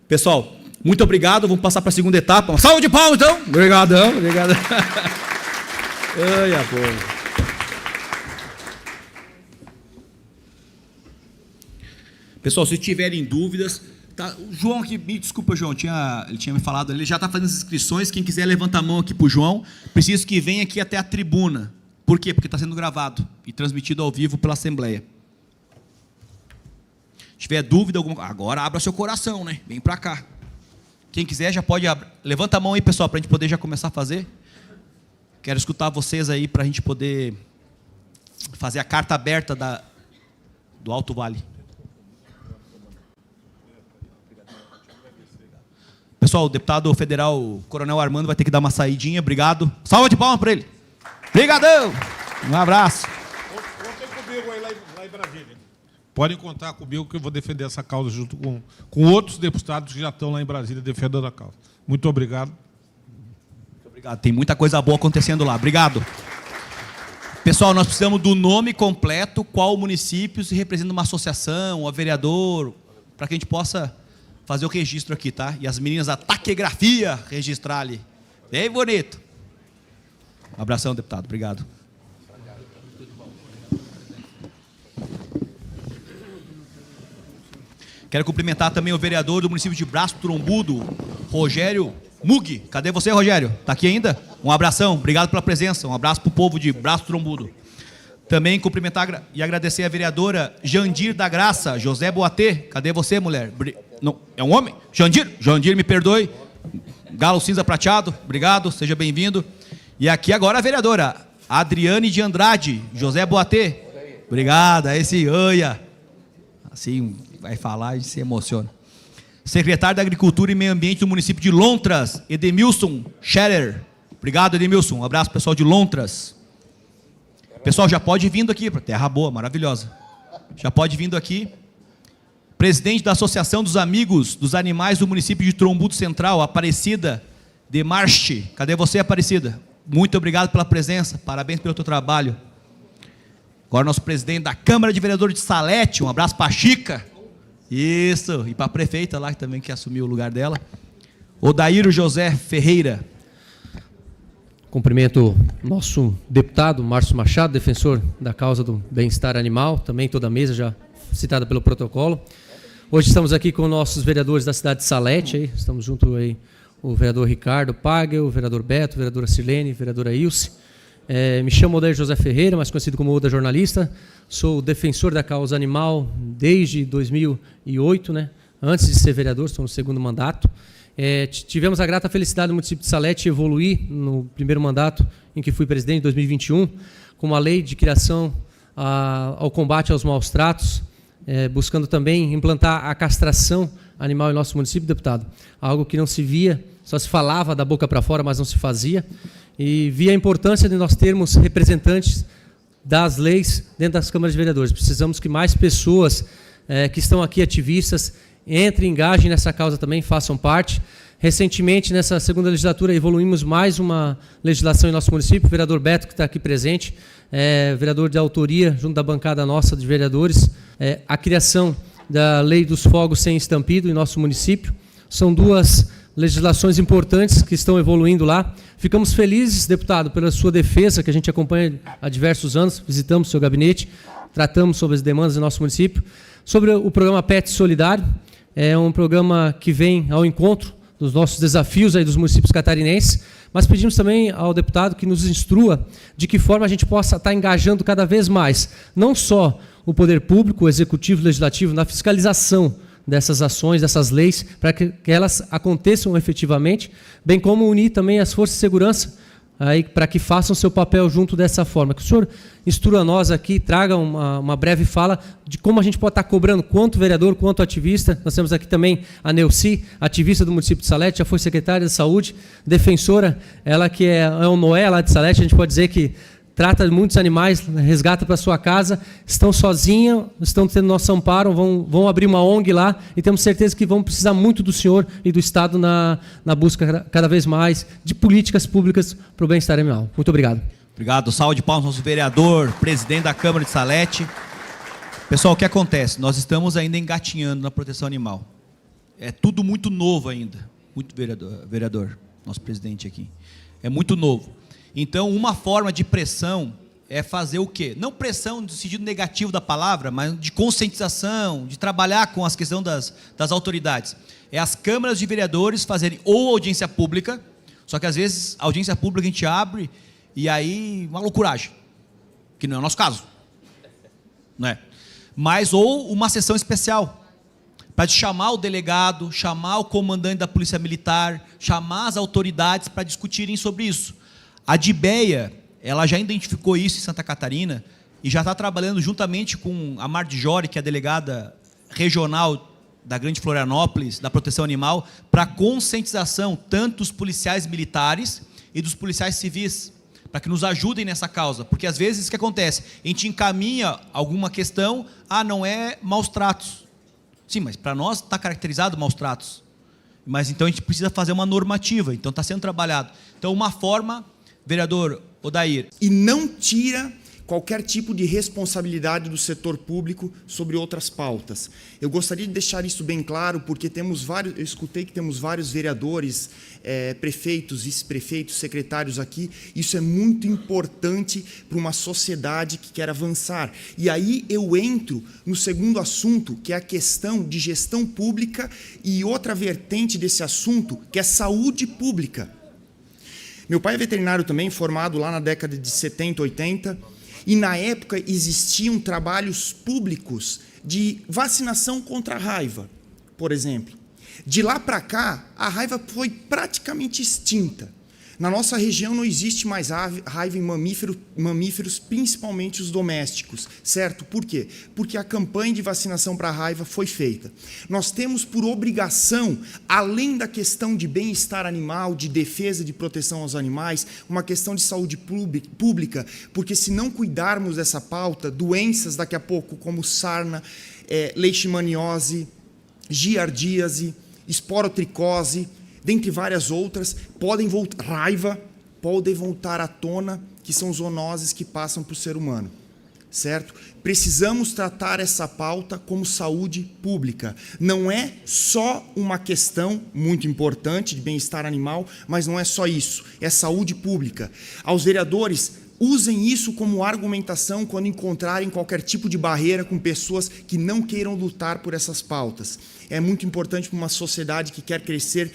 Pessoal, muito obrigado. Vamos passar para a segunda etapa. Uma salva de palmas, então. Obrigadão, obrigado. Ai, a porra. Pessoal, se tiverem dúvidas, tá, o João aqui, me desculpa, João, ele tinha me falado, ele já está fazendo as inscrições. Quem quiser levanta a mão aqui para o João. Preciso que venha aqui até a tribuna. Por quê? Porque está sendo gravado e transmitido ao vivo pela Assembleia. Se tiver dúvida alguma, agora abra seu coração, né? Vem para cá. Quem quiser já pode levanta a mão aí, pessoal, para a gente poder já começar a fazer. Quero escutar vocês aí para a gente poder fazer a carta aberta do Alto Vale. Pessoal, o deputado federal Coronel Armando vai ter que dar uma saidinha. Obrigado. Salva de palmas para ele. Obrigadão. Um abraço. Contem comigo aí lá em Brasília. Podem contar comigo que eu vou defender essa causa junto com outros deputados que já estão lá em Brasília defendendo a causa. Muito obrigado. Muito obrigado. Tem muita coisa boa acontecendo lá. Obrigado. Pessoal, nós precisamos do nome completo, qual município se representa uma associação, um vereador, para que a gente possa fazer o registro aqui, tá? E as meninas da taquigrafia registrar ali. Bem bonito. Um abração, deputado. Obrigado. Quero cumprimentar também o vereador do município de Braço Trombudo, Rogério Mug. Cadê você, Rogério? Está aqui ainda? Um abração. Obrigado pela presença. Um abraço para o povo de Braço Trombudo. Também cumprimentar e agradecer a vereadora Jandir da Graça, José Boatê. Cadê você, mulher? Não, é um homem? Jandir, me perdoe. Galo cinza prateado. Obrigado, seja bem-vindo. E aqui agora a vereadora Adriane de Andrade, José Boatê. Obrigado, esse oia. Assim vai falar e se emociona. Secretário da Agricultura e Meio Ambiente do município de Lontras, Edemilson Scherer. Obrigado, Edemilson. Um abraço, pessoal de Lontras. Pessoal, já pode ir vindo aqui, para terra boa, maravilhosa. Já pode ir vindo aqui. Presidente da Associação dos Amigos dos Animais do município de Trombudo Central, Aparecida de Marche. Cadê você, Aparecida? Muito obrigado pela presença, parabéns pelo teu trabalho. Agora nosso presidente da Câmara de Vereadores de Salete, um abraço para a Chica. Isso, e para a prefeita lá, que também que assumiu o lugar dela. Odair José Ferreira. Cumprimento nosso deputado Márcio Machado, defensor da causa do bem-estar animal, também toda a mesa já citada pelo protocolo. Hoje estamos aqui com nossos vereadores da cidade de Salete, aí, estamos junto aí o vereador Ricardo Pagel, o vereador Beto, a vereadora Silene, a vereadora Ilse. Me chamo Odair José Ferreira, mais conhecido como Oda Jornalista, sou defensor da causa animal desde 2008, né? Antes de ser vereador, estou no segundo mandato. Tivemos a grata felicidade do município de Salete evoluir no primeiro mandato, em que fui presidente, em 2021, com uma lei de criação ao combate aos maus tratos, buscando também implantar a castração animal em nosso município, deputado, algo que não se via, só se falava da boca para fora, mas não se fazia, e vi a importância de nós termos representantes das leis dentro das câmaras de vereadores. Precisamos que mais pessoas que estão aqui ativistas entrem, engajem nessa causa também, façam parte. Recentemente, nessa segunda legislatura, evoluímos mais uma legislação em nosso município, o vereador Beto, que está aqui presente, vereador de autoria, junto da bancada nossa de vereadores, a criação da lei dos fogos sem estampido em nosso município. São duas legislações importantes que estão evoluindo lá. Ficamos felizes, deputado, pela sua defesa, que a gente acompanha há diversos anos, visitamos o seu gabinete, tratamos sobre as demandas do nosso município. Sobre o programa PET Solidário, é um programa que vem ao encontro dos nossos desafios aí dos municípios catarinenses, mas pedimos também ao deputado que nos instrua de que forma a gente possa estar engajando cada vez mais, não só o poder público, o executivo, o legislativo, na fiscalização dessas ações, dessas leis, para que elas aconteçam efetivamente, bem como unir também as forças de segurança aí, para que façam seu papel junto dessa forma. Que o senhor instrua nós aqui, traga uma breve fala de como a gente pode estar cobrando, quanto vereador, quanto ativista. Nós temos aqui também a Neuci, ativista do município de Salete, já foi secretária de Saúde, defensora, ela que é o Noé lá de Salete, a gente pode dizer que trata de muitos animais, resgata para sua casa, estão sozinhas, estão tendo nosso amparo, vão abrir uma ONG lá e temos certeza que vão precisar muito do senhor e do Estado na busca cada vez mais de políticas públicas para o bem-estar animal. Muito obrigado. Obrigado. Salve de palmas, nosso vereador, presidente da Câmara de Salete. Pessoal, o que acontece? Nós estamos ainda engatinhando na proteção animal. É tudo muito novo ainda. Muito vereador, nosso presidente aqui. É muito novo. Então, uma forma de pressão é fazer o quê? Não pressão no sentido negativo da palavra, mas de conscientização, de trabalhar com as questões das autoridades. É as câmaras de vereadores fazerem ou audiência pública, só que às vezes a audiência pública a gente abre e aí uma loucuragem, que não é o nosso caso. Não é? Mas ou uma sessão especial, para chamar o delegado, chamar o comandante da Polícia Militar, chamar as autoridades para discutirem sobre isso. A DIBEA, ela já identificou isso em Santa Catarina e já está trabalhando juntamente com a Marjore, que é a delegada regional da Grande Florianópolis, da proteção animal, para conscientização tanto dos policiais militares e dos policiais civis, para que nos ajudem nessa causa. Porque às vezes o que acontece? A gente encaminha alguma questão, não é maus tratos. Sim, mas para nós está caracterizado maus tratos. Mas então a gente precisa fazer uma normativa, então está sendo trabalhado. Então uma forma... Vereador Odair. E não tira qualquer tipo de responsabilidade do setor público sobre outras pautas. Eu gostaria de deixar isso bem claro, porque eu escutei que temos vários vereadores, prefeitos, vice-prefeitos, secretários aqui. Isso é muito importante para uma sociedade que quer avançar. E aí eu entro no segundo assunto, que é a questão de gestão pública e outra vertente desse assunto, que é saúde pública. Meu pai é veterinário também, formado lá na década de 70, 80, e na época existiam trabalhos públicos de vacinação contra a raiva, por exemplo. De lá para cá, a raiva foi praticamente extinta. Na nossa região não existe mais raiva em mamíferos, principalmente os domésticos, certo? Por quê? Porque a campanha de vacinação para a raiva foi feita. Nós temos por obrigação, além da questão de bem-estar animal, de defesa, de proteção aos animais, uma questão de saúde pública, porque se não cuidarmos dessa pauta, doenças daqui a pouco como sarna, leishmaniose, giardíase, esporotricose, dentre várias outras, podem voltar à tona, que são zoonoses que passam para o ser humano, certo? Precisamos tratar essa pauta como saúde pública. Não é só uma questão muito importante de bem-estar animal, mas não é só isso, é saúde pública. Aos vereadores, usem isso como argumentação quando encontrarem qualquer tipo de barreira com pessoas que não queiram lutar por essas pautas. É muito importante para uma sociedade que quer crescer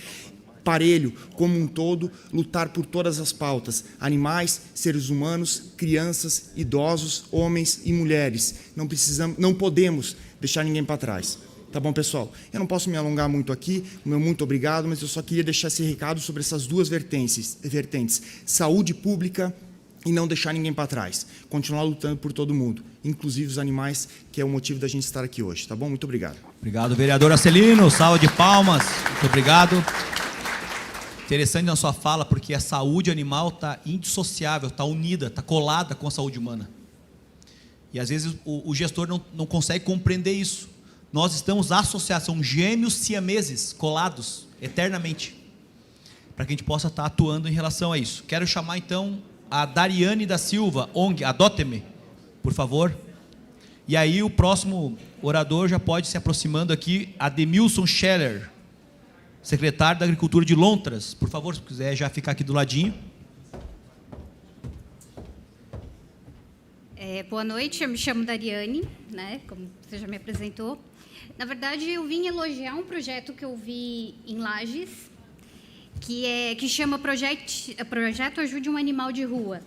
parelho, como um todo, lutar por todas as pautas, animais, seres humanos, crianças, idosos, homens e mulheres. Não podemos deixar ninguém para trás. Tá bom, pessoal? Eu não posso me alongar muito aqui, meu muito obrigado, mas eu só queria deixar esse recado sobre essas duas vertentes, saúde pública e não deixar ninguém para trás. Continuar lutando por todo mundo, inclusive os animais, que é o motivo da gente estar aqui hoje. Tá bom? Muito obrigado. Obrigado, vereador Acelino. Salva de palmas. Muito obrigado. Interessante na sua fala, porque a saúde animal está indissociável, está unida, está colada com a saúde humana. E às vezes o gestor não consegue compreender isso. Nós estamos associados, são gêmeos siameses, colados eternamente, para que a gente possa estar atuando em relação a isso. Quero chamar então a Dariane da Silva, ONG, Adote-me, por favor. E aí o próximo orador já pode se aproximando aqui, Ademilson Scheller. secretário da Agricultura de Lontras. Por favor, se quiser já ficar aqui do ladinho. Boa noite, eu me chamo Dariane, né, como você já me apresentou. Na verdade, eu vim elogiar um projeto que eu vi em Lages, que chama Projeto Ajude um Animal de Rua.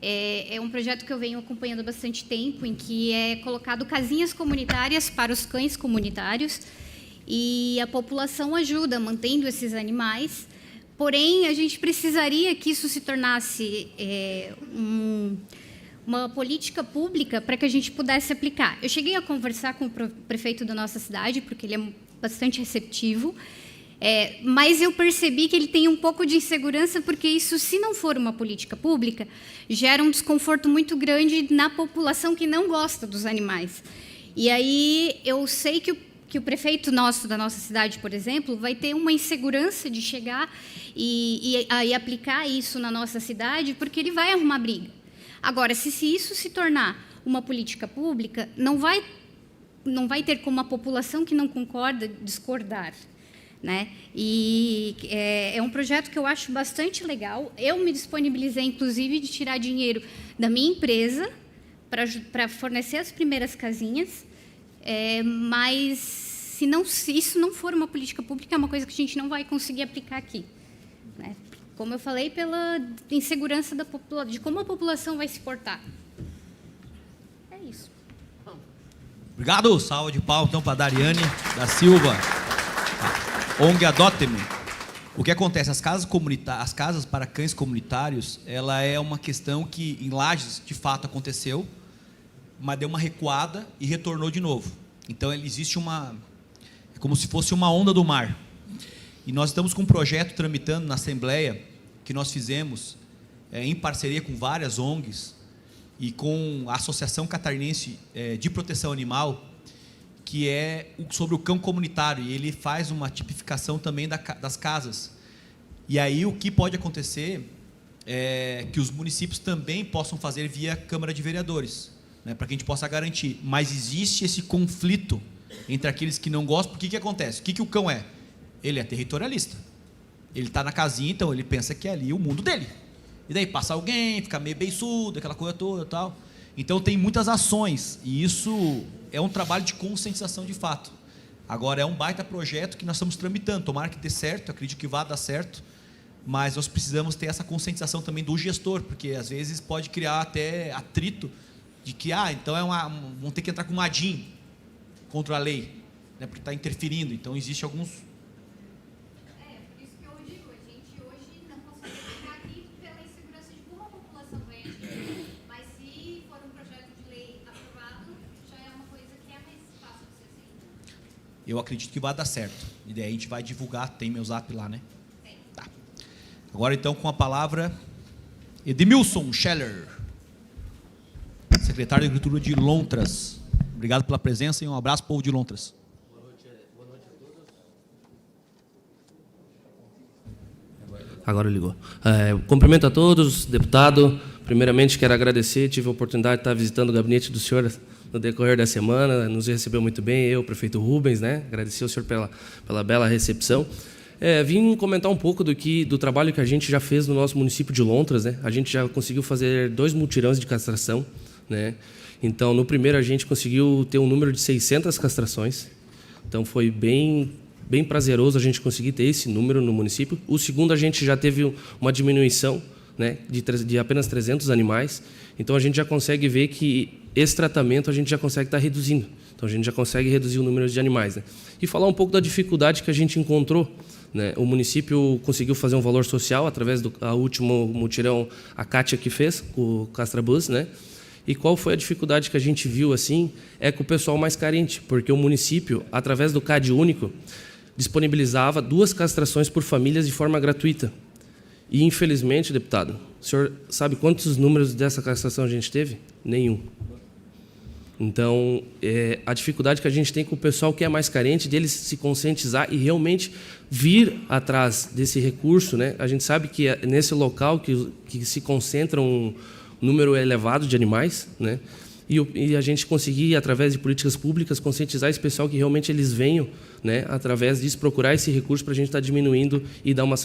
É um projeto que eu venho acompanhando há bastante tempo, em que é colocado casinhas comunitárias para os cães comunitários, e a população ajuda mantendo esses animais. Porém, a gente precisaria que isso se tornasse uma política pública para que a gente pudesse aplicar. Eu cheguei a conversar com o prefeito da nossa cidade, porque ele é bastante receptivo, mas eu percebi que ele tem um pouco de insegurança, porque isso, se não for uma política pública, gera um desconforto muito grande na população que não gosta dos animais. E aí eu sei que o prefeito da nossa cidade, por exemplo, vai ter uma insegurança de chegar e aplicar isso na nossa cidade, porque ele vai arrumar briga. Agora, se isso se tornar uma política pública, não vai ter como a população que não concorda discordar, né? E é um projeto que eu acho bastante legal. Eu me disponibilizei, inclusive, de tirar dinheiro da minha empresa para fornecer as primeiras casinhas, mas se isso não for uma política pública, é uma coisa que a gente não vai conseguir aplicar aqui, né? Como eu falei, pela insegurança de como a população vai se portar. É isso. Obrigado. Salve de palmas, então, para a Dariane da Silva. ONG Adote-me. O que acontece? As casas para cães comunitários, ela é uma questão que em Lages, de fato, aconteceu, mas deu uma recuada e retornou de novo. Então, existe é como se fosse uma onda do mar. E nós estamos com um projeto tramitando na Assembleia, que nós fizemos em parceria com várias ONGs e com a Associação Catarinense de Proteção Animal, que é sobre o cão comunitário, e ele faz uma tipificação também das casas. E aí o que pode acontecer é que os municípios também possam fazer via Câmara de Vereadores, né, para que a gente possa garantir. Mas existe esse conflito entre aqueles que não gostam, porque o que acontece? O que o cão é? Ele é territorialista. Ele está na casinha, então ele pensa que é ali o mundo dele. E daí passa alguém, fica meio beiçudo, aquela coisa toda e tal. Então tem muitas ações, e isso é um trabalho de conscientização de fato. Agora, é um baita projeto que nós estamos tramitando. Tomara que dê certo, acredito que vá dar certo, mas nós precisamos ter essa conscientização também do gestor, porque às vezes pode criar até atrito de que, então vão ter que entrar com uma ADIM contra a lei, né, porque está interferindo. Então, existe alguns... Eu acredito que vai dar certo. E daí a gente vai divulgar, tem meu zap lá, né? Tá. Agora, então, com a palavra, Edmilson Scheller, secretário de Agricultura de Lontras. Obrigado pela presença e um abraço, povo de Lontras. Boa noite a todos. Agora ligou. Cumprimento a todos, deputado. Primeiramente, quero agradecer, tive a oportunidade de estar visitando o gabinete do senhor no decorrer da semana, nos recebeu muito bem, o prefeito Rubens, né? Agradecer ao senhor pela bela recepção. Vim comentar um pouco do trabalho que a gente já fez no nosso município de Lontras, né? A gente já conseguiu fazer 2 mutirões de castração, né? Então, no primeiro, a gente conseguiu ter um número de 600 castrações. Então, foi bem prazeroso a gente conseguir ter esse número no município. O segundo, a gente já teve uma diminuição, né, de apenas 300 animais. Então, a gente já consegue ver que esse tratamento a gente já consegue estar reduzindo. Então, a gente já consegue reduzir o número de animais, né? E falar um pouco da dificuldade que a gente encontrou, né? O município conseguiu fazer um valor social através do último mutirão, a Kátia que fez, o Castrabus, né? E qual foi a dificuldade que a gente viu, assim, com o pessoal mais carente, porque o município, através do CAD único, disponibilizava 2 castrações por famílias de forma gratuita. E, infelizmente, deputado, o senhor sabe quantos números dessa castração a gente teve? Nenhum. Então, a dificuldade que a gente tem com o pessoal que é mais carente, deles se conscientizar e realmente vir atrás desse recurso, né? A gente sabe que nesse local que se concentra um número elevado de animais, né? e a gente conseguir, através de políticas públicas, conscientizar esse pessoal que realmente eles venham, né, através disso, procurar esse recurso para a gente estar diminuindo e dar uma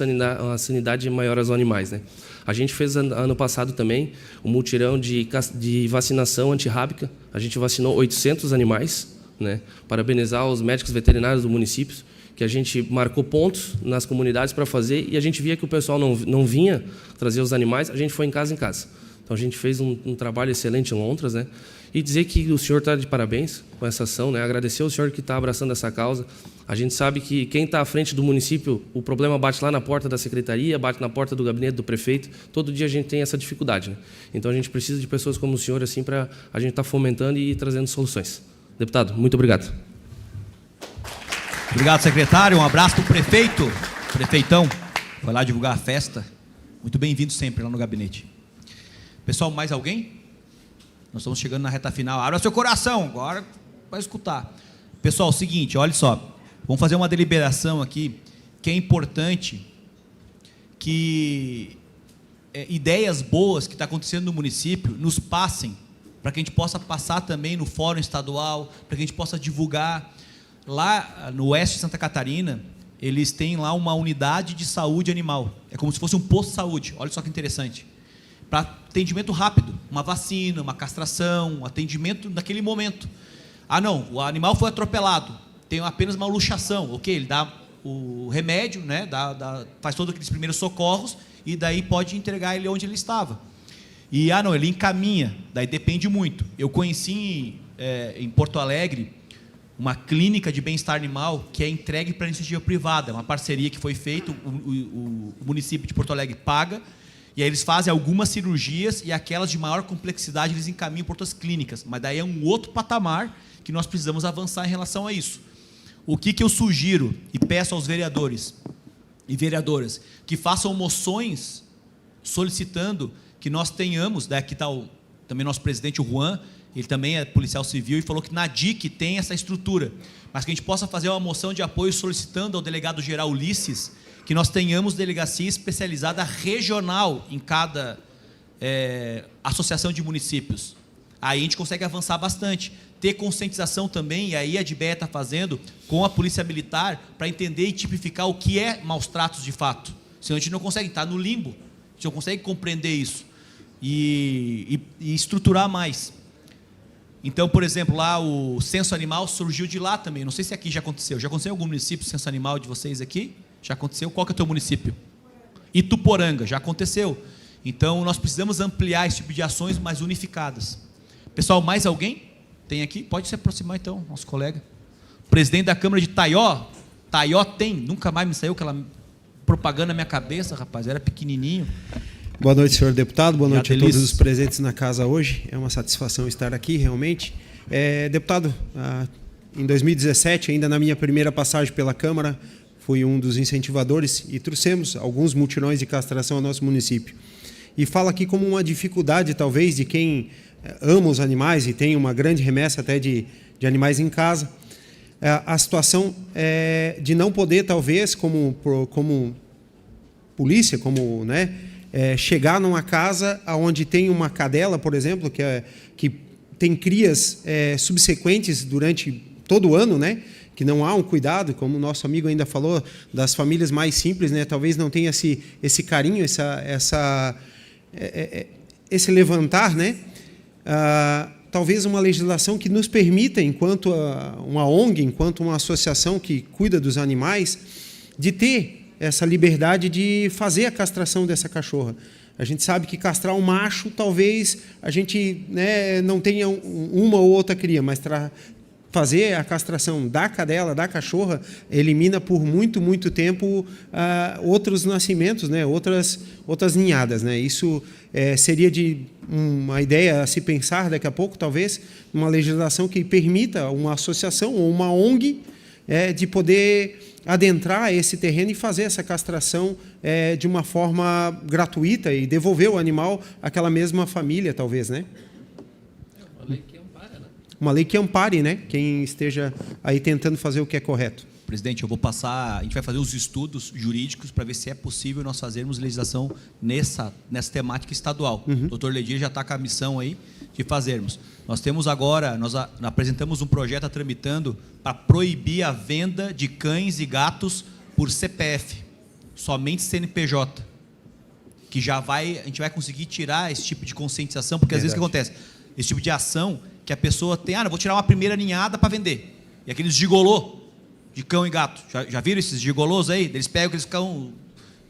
sanidade maior aos animais, né. A gente fez, ano passado também, um mutirão de vacinação antirrábica. A gente vacinou 800 animais, né, parabenizar os médicos veterinários do município, que a gente marcou pontos nas comunidades para fazer, e a gente via que o pessoal não vinha trazer os animais, a gente foi em casa. Então, a gente fez um trabalho excelente em Lontras, né? E dizer que o senhor está de parabéns com essa ação, né? Agradecer ao senhor que está abraçando essa causa. A gente sabe que quem está à frente do município, o problema bate lá na porta da secretaria, bate na porta do gabinete do prefeito. Todo dia a gente tem essa dificuldade, né? Então, a gente precisa de pessoas como o senhor, assim, para a gente estar fomentando e trazendo soluções. Deputado, muito obrigado. Obrigado, secretário. Um abraço para o prefeito. Prefeitão, vai lá divulgar a festa. Muito bem-vindo sempre lá no gabinete. Pessoal, mais alguém? Nós estamos chegando na reta final. Abra seu coração, agora vai escutar. Pessoal, seguinte, olha só. Vamos fazer uma deliberação aqui, que é importante que ideias boas que estão acontecendo no município nos passem, para que a gente possa passar também no fórum estadual, para que a gente possa divulgar. Lá no oeste de Santa Catarina, eles têm lá uma unidade de saúde animal. É como se fosse um posto de saúde. Olha só que interessante. Para atendimento rápido, uma vacina, uma castração, um atendimento naquele momento. Ah, não, o animal foi atropelado, tem apenas uma luxação, ok? Ele dá o remédio, né? Faz todos aqueles primeiros socorros e daí pode entregar ele onde ele estava. E, não, ele encaminha, daí depende muito. Eu conheci em Porto Alegre uma clínica de bem-estar animal que é entregue para a iniciativa privada, uma parceria que foi feita, o município de Porto Alegre paga, e aí eles fazem algumas cirurgias e aquelas de maior complexidade eles encaminham para outras clínicas, mas daí é um outro patamar que nós precisamos avançar em relação a isso. O que eu sugiro e peço aos vereadores e vereadoras que façam moções solicitando que nós tenhamos, daqui está também nosso presidente, o Juan, ele também é policial civil e falou que na DIC tem essa estrutura, mas que a gente possa fazer uma moção de apoio solicitando ao delegado-geral Ulisses que nós tenhamos delegacia especializada regional em cada associação de municípios. Aí a gente consegue avançar bastante. Ter conscientização também, e aí a DBE está fazendo com a Polícia Militar para entender e tipificar o que é maus tratos de fato. Senão a gente não consegue, estar no limbo, a gente não consegue compreender isso e estruturar mais. Então, por exemplo, lá o censo animal surgiu de lá também. Não sei se aqui já aconteceu. Já aconteceu em algum município o censo animal de vocês aqui? Já aconteceu? Qual que é o teu município? Ituporanga, já aconteceu. Então, nós precisamos ampliar esse tipo de ações mais unificadas. Pessoal, mais alguém? Tem aqui? Pode se aproximar, então, nosso colega. Presidente da Câmara de Taió. Taió tem. Nunca mais me saiu aquela propaganda na minha cabeça, rapaz. Era pequenininho. Boa noite, senhor deputado. Boa noite a todos Delícia. os presentes na casa hoje. É uma satisfação estar aqui, realmente. Deputado, em 2017, ainda na minha primeira passagem pela Câmara, fui um dos incentivadores e trouxemos alguns mutirões de castração ao nosso município. E falo aqui como uma dificuldade, talvez, de quem ama os animais e tem uma grande remessa até de animais em casa. A situação de não poder, talvez, como polícia, como, né, chegar numa casa onde tem uma cadela, por exemplo, que tem crias subsequentes durante todo o ano, né? Que não há um cuidado, como o nosso amigo ainda falou, das famílias mais simples, né? Talvez não tenha esse carinho, esse levantar, né? Talvez uma legislação que nos permita, enquanto uma ONG, enquanto uma associação que cuida dos animais, de ter essa liberdade de fazer a castração dessa cachorra. A gente sabe que castrar um macho, talvez a gente, né, não tenha uma ou outra cria, mas fazer a castração da cadela, da cachorra, elimina por muito, muito tempo outros nascimentos, né, outras ninhadas, né? Isso seria de uma ideia a se pensar daqui a pouco, talvez, uma legislação que permita uma associação ou uma ONG de poder adentrar esse terreno e fazer essa castração de uma forma gratuita e devolver o animal àquela mesma família, talvez, né? Uma lei que ampare, né? Uma lei que ampare, né? Quem esteja aí tentando fazer o que é correto. Presidente, eu vou passar, a gente vai fazer os estudos jurídicos para ver se é possível nós fazermos legislação nessa temática estadual. O doutor Ledir já está com a missão aí de fazermos. Nós temos agora, nós apresentamos um projeto tramitando para proibir a venda de cães e gatos por CPF, somente CNPJ, que a gente vai conseguir tirar esse tipo de conscientização, porque às vezes o que acontece? Esse tipo de ação que a pessoa tem, eu vou tirar uma primeira ninhada para vender. E aqueles gigolô de cão e gato, já viram esses gigolôs aí? Eles pegam aqueles cão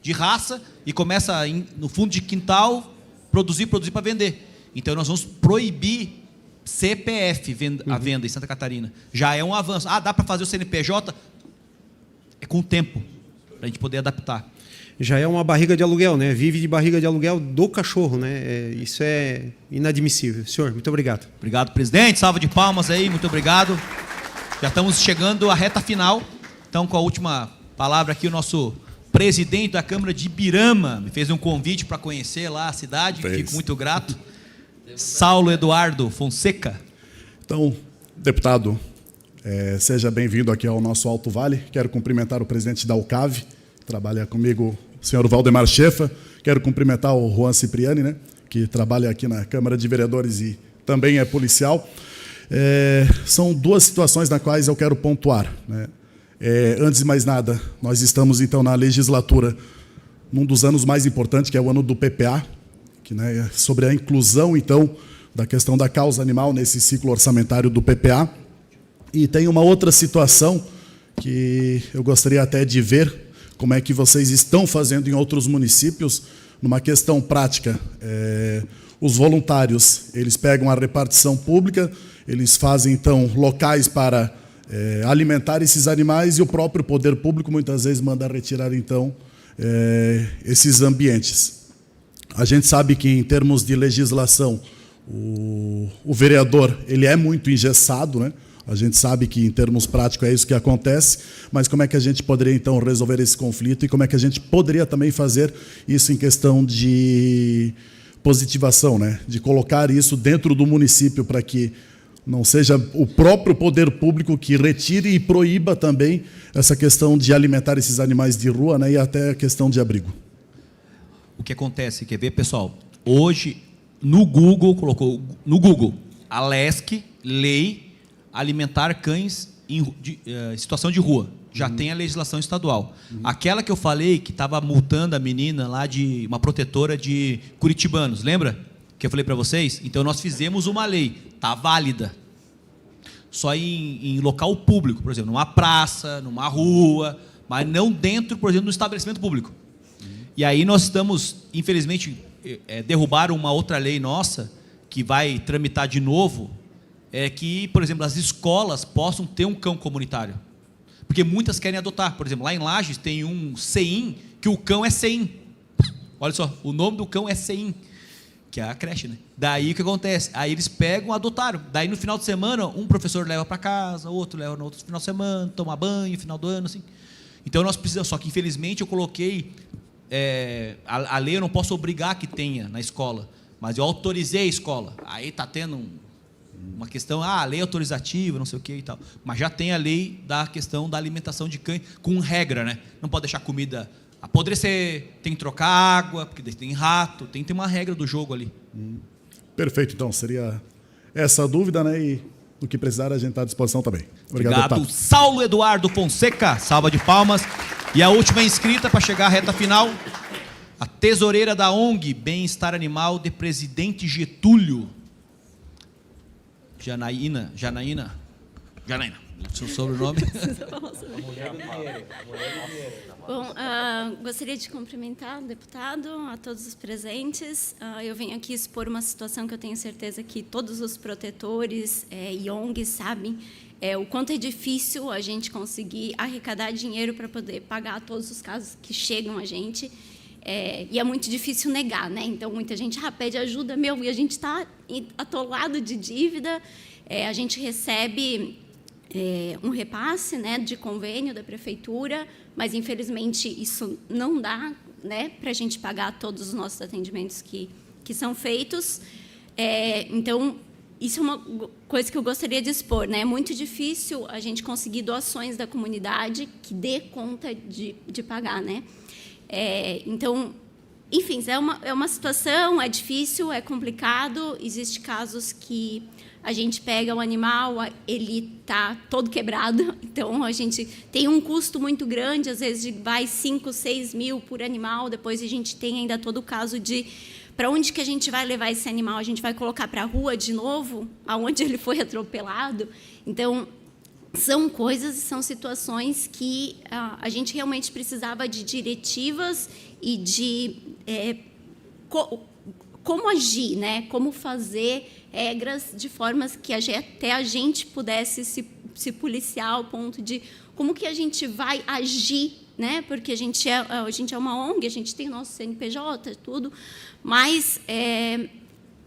de raça e começam no fundo de quintal produzir para vender. Então nós vamos proibir CPF a venda em Santa Catarina. Já é um avanço. Dá para fazer o CNPJ? É com o tempo, para a gente poder adaptar. Já é uma barriga de aluguel, né? Vive de barriga de aluguel do cachorro, né? Isso é inadmissível. Senhor, muito obrigado. Obrigado, presidente. Salva de palmas aí, muito obrigado. Já estamos chegando à reta final. Então, com a última palavra aqui, o nosso presidente da Câmara de Ibirama me fez um convite para conhecer lá a cidade. Fico muito grato. Saulo Eduardo Fonseca. Então, deputado, seja bem-vindo aqui ao nosso Alto Vale. Quero cumprimentar o presidente da UCAV, trabalha comigo, o senhor Valdemar Schefa. Quero cumprimentar o Juan Cipriani, né, que trabalha aqui na Câmara de Vereadores e também é policial. São duas situações nas quais eu quero pontuar, né? Antes de mais nada, nós estamos então na legislatura, num dos anos mais importantes, que é o ano do PPA, que, né, sobre a inclusão então da questão da causa animal nesse ciclo orçamentário do PPA. E tem uma outra situação que eu gostaria até de ver como é que vocês estão fazendo em outros municípios, numa questão prática. Os voluntários, eles pegam a repartição pública, eles fazem, então, locais para alimentar esses animais e o próprio poder público, muitas vezes, manda retirar, então, esses ambientes. A gente sabe que, em termos de legislação, o vereador ele é muito engessado, né? A gente sabe que, em termos práticos, é isso que acontece, mas como é que a gente poderia, então, resolver esse conflito e como é que a gente poderia também fazer isso em questão de positivação, né? De colocar isso dentro do município para que não seja o próprio poder público que retire e proíba também essa questão de alimentar esses animais de rua, né? E até a questão de abrigo. O que acontece, quer ver, pessoal? Hoje, no Google, colocou no Google, a LESC, Lei Alimentar Cães em Situação de Rua. Já tem a legislação estadual. Aquela que eu falei, que estava multando a menina lá, de uma protetora de curitibanos, lembra? Que eu falei para vocês? Então, nós fizemos uma lei, está válida. Só em local público, por exemplo, numa praça, numa rua, mas não dentro, por exemplo, do estabelecimento público. E aí nós estamos, infelizmente, derrubaram uma outra lei nossa, que vai tramitar de novo, que, por exemplo, as escolas possam ter um cão comunitário. Porque muitas querem adotar. Por exemplo, lá em Lages tem um CEIM, que o cão é CEIM. Olha só, o nome do cão é CEIM, que é a creche, né? Daí o que acontece? Aí eles pegam, adotaram. Daí no final de semana, um professor leva para casa, outro leva no outro final de semana, toma banho, final do ano, assim. Então nós precisamos, só que infelizmente eu coloquei, a lei eu não posso obrigar que tenha na escola, mas eu autorizei a escola. Aí está tendo uma questão, a lei autorizativa, não sei o que e tal. Mas já tem a lei da questão da alimentação de cães, com regra, né? Não pode deixar comida apodrecer, tem que trocar água, porque tem rato, tem que ter uma regra do jogo ali. Perfeito, então, seria essa a dúvida, né? E o que precisar a gente está à disposição também. Obrigado, deputado. Saulo Eduardo Fonseca, salva de palmas. E a última inscrita para chegar à reta final, a tesoureira da ONG Bem-Estar Animal de Presidente Getúlio, Janaína, seu sobrenome? Bom, gostaria de cumprimentar o deputado, a todos os presentes. Eu venho aqui expor uma situação que eu tenho certeza que todos os protetores e ONGs sabem o quanto é difícil a gente conseguir arrecadar dinheiro para poder pagar todos os casos que chegam a gente. E é muito difícil negar, né? Então, muita gente pede ajuda, e a gente está atolado de dívida. A gente recebe um repasse, né, de convênio da prefeitura, mas, infelizmente, isso não dá, né, para a gente pagar todos os nossos atendimentos que são feitos. Então, isso é uma coisa que eu gostaria de expor, né? É muito difícil a gente conseguir doações da comunidade que dê conta de pagar, né? Então, enfim, é uma situação, é difícil, é complicado. Existem casos que a gente pega o animal, ele está todo quebrado, então a gente tem um custo muito grande, às vezes vai 5, 6 mil por animal, depois a gente tem ainda todo o caso de para onde que a gente vai levar esse animal, a gente vai colocar para a rua de novo, aonde ele foi atropelado. Então, são coisas e são situações que a gente realmente precisava de diretivas e de como agir, né? Como fazer regras de formas que até a gente pudesse se policiar ao ponto de como que a gente vai agir, né? Porque a gente é uma ONG, a gente tem o nosso CNPJ, tudo, mas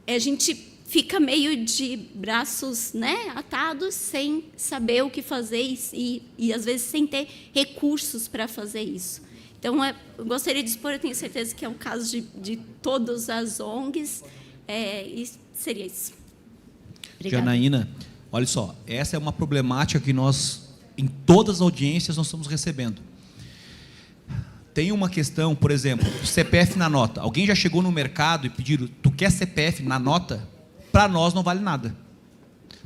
a gente fica meio de braços, né, atados, sem saber o que fazer e às vezes sem ter recursos para fazer isso. Então, eu gostaria de expor, eu tenho certeza que é o caso de todas as ONGs, e seria isso. Obrigada. Janaína, olha só, essa é uma problemática que nós, em todas as audiências, nós estamos recebendo. Tem uma questão, por exemplo, CPF na nota. Alguém já chegou no mercado e pediram, tu quer CPF na nota? Para nós não vale nada.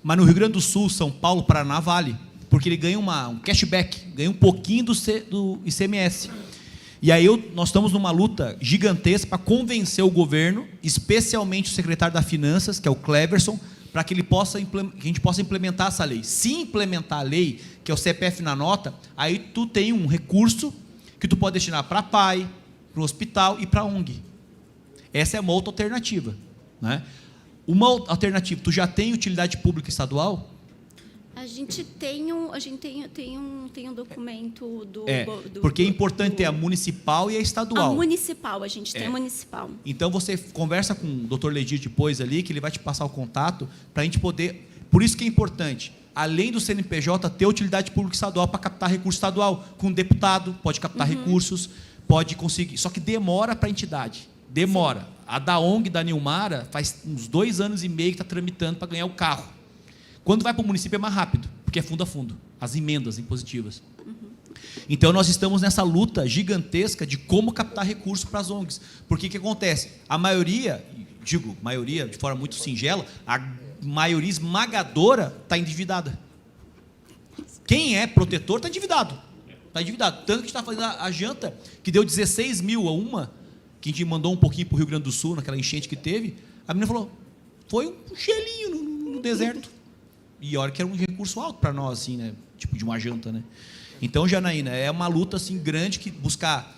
Mas no Rio Grande do Sul, São Paulo, Paraná, vale. Porque ele ganha um cashback, ganha um pouquinho do ICMS. E aí nós estamos numa luta gigantesca para convencer o governo, especialmente o secretário das Finanças, que é o Cleverson, para que a gente possa implementar essa lei. Se implementar a lei, que é o CPF na nota, aí tu tem um recurso que tu pode destinar para pai, para o hospital e para a ONG. Essa é uma outra alternativa, né? Uma alternativa, tu já tem utilidade pública estadual? A gente tem um documento do... porque é importante ter a municipal e a estadual. A municipal, a gente tem a municipal. Então, você conversa com o Dr. Ledir depois ali, que ele vai te passar o contato, para a gente poder... Por isso que é importante, além do CNPJ, ter utilidade pública estadual para captar recurso estadual. Com deputado, pode captar recursos, pode conseguir... Só que demora para a entidade. Demora. Sim. A da ONG, da Nilmara, faz uns 2 anos e meio que está tramitando para ganhar o carro. Quando vai para o município é mais rápido, porque é fundo a fundo, as emendas impositivas. Então, nós estamos nessa luta gigantesca de como captar recursos para as ONGs. Porque o que acontece? A maioria, digo maioria de forma muito singela, a maioria esmagadora está endividada. Quem é protetor está endividado. Está endividado. Tanto que a gente está fazendo a janta, que deu 16 mil a uma, que a gente mandou um pouquinho para o Rio Grande do Sul, naquela enchente que teve, a menina falou, foi um gelinho no deserto. E olha que era um recurso alto para nós, assim, né? Tipo de uma janta, né? Então, Janaína, é uma luta assim, grande que buscar,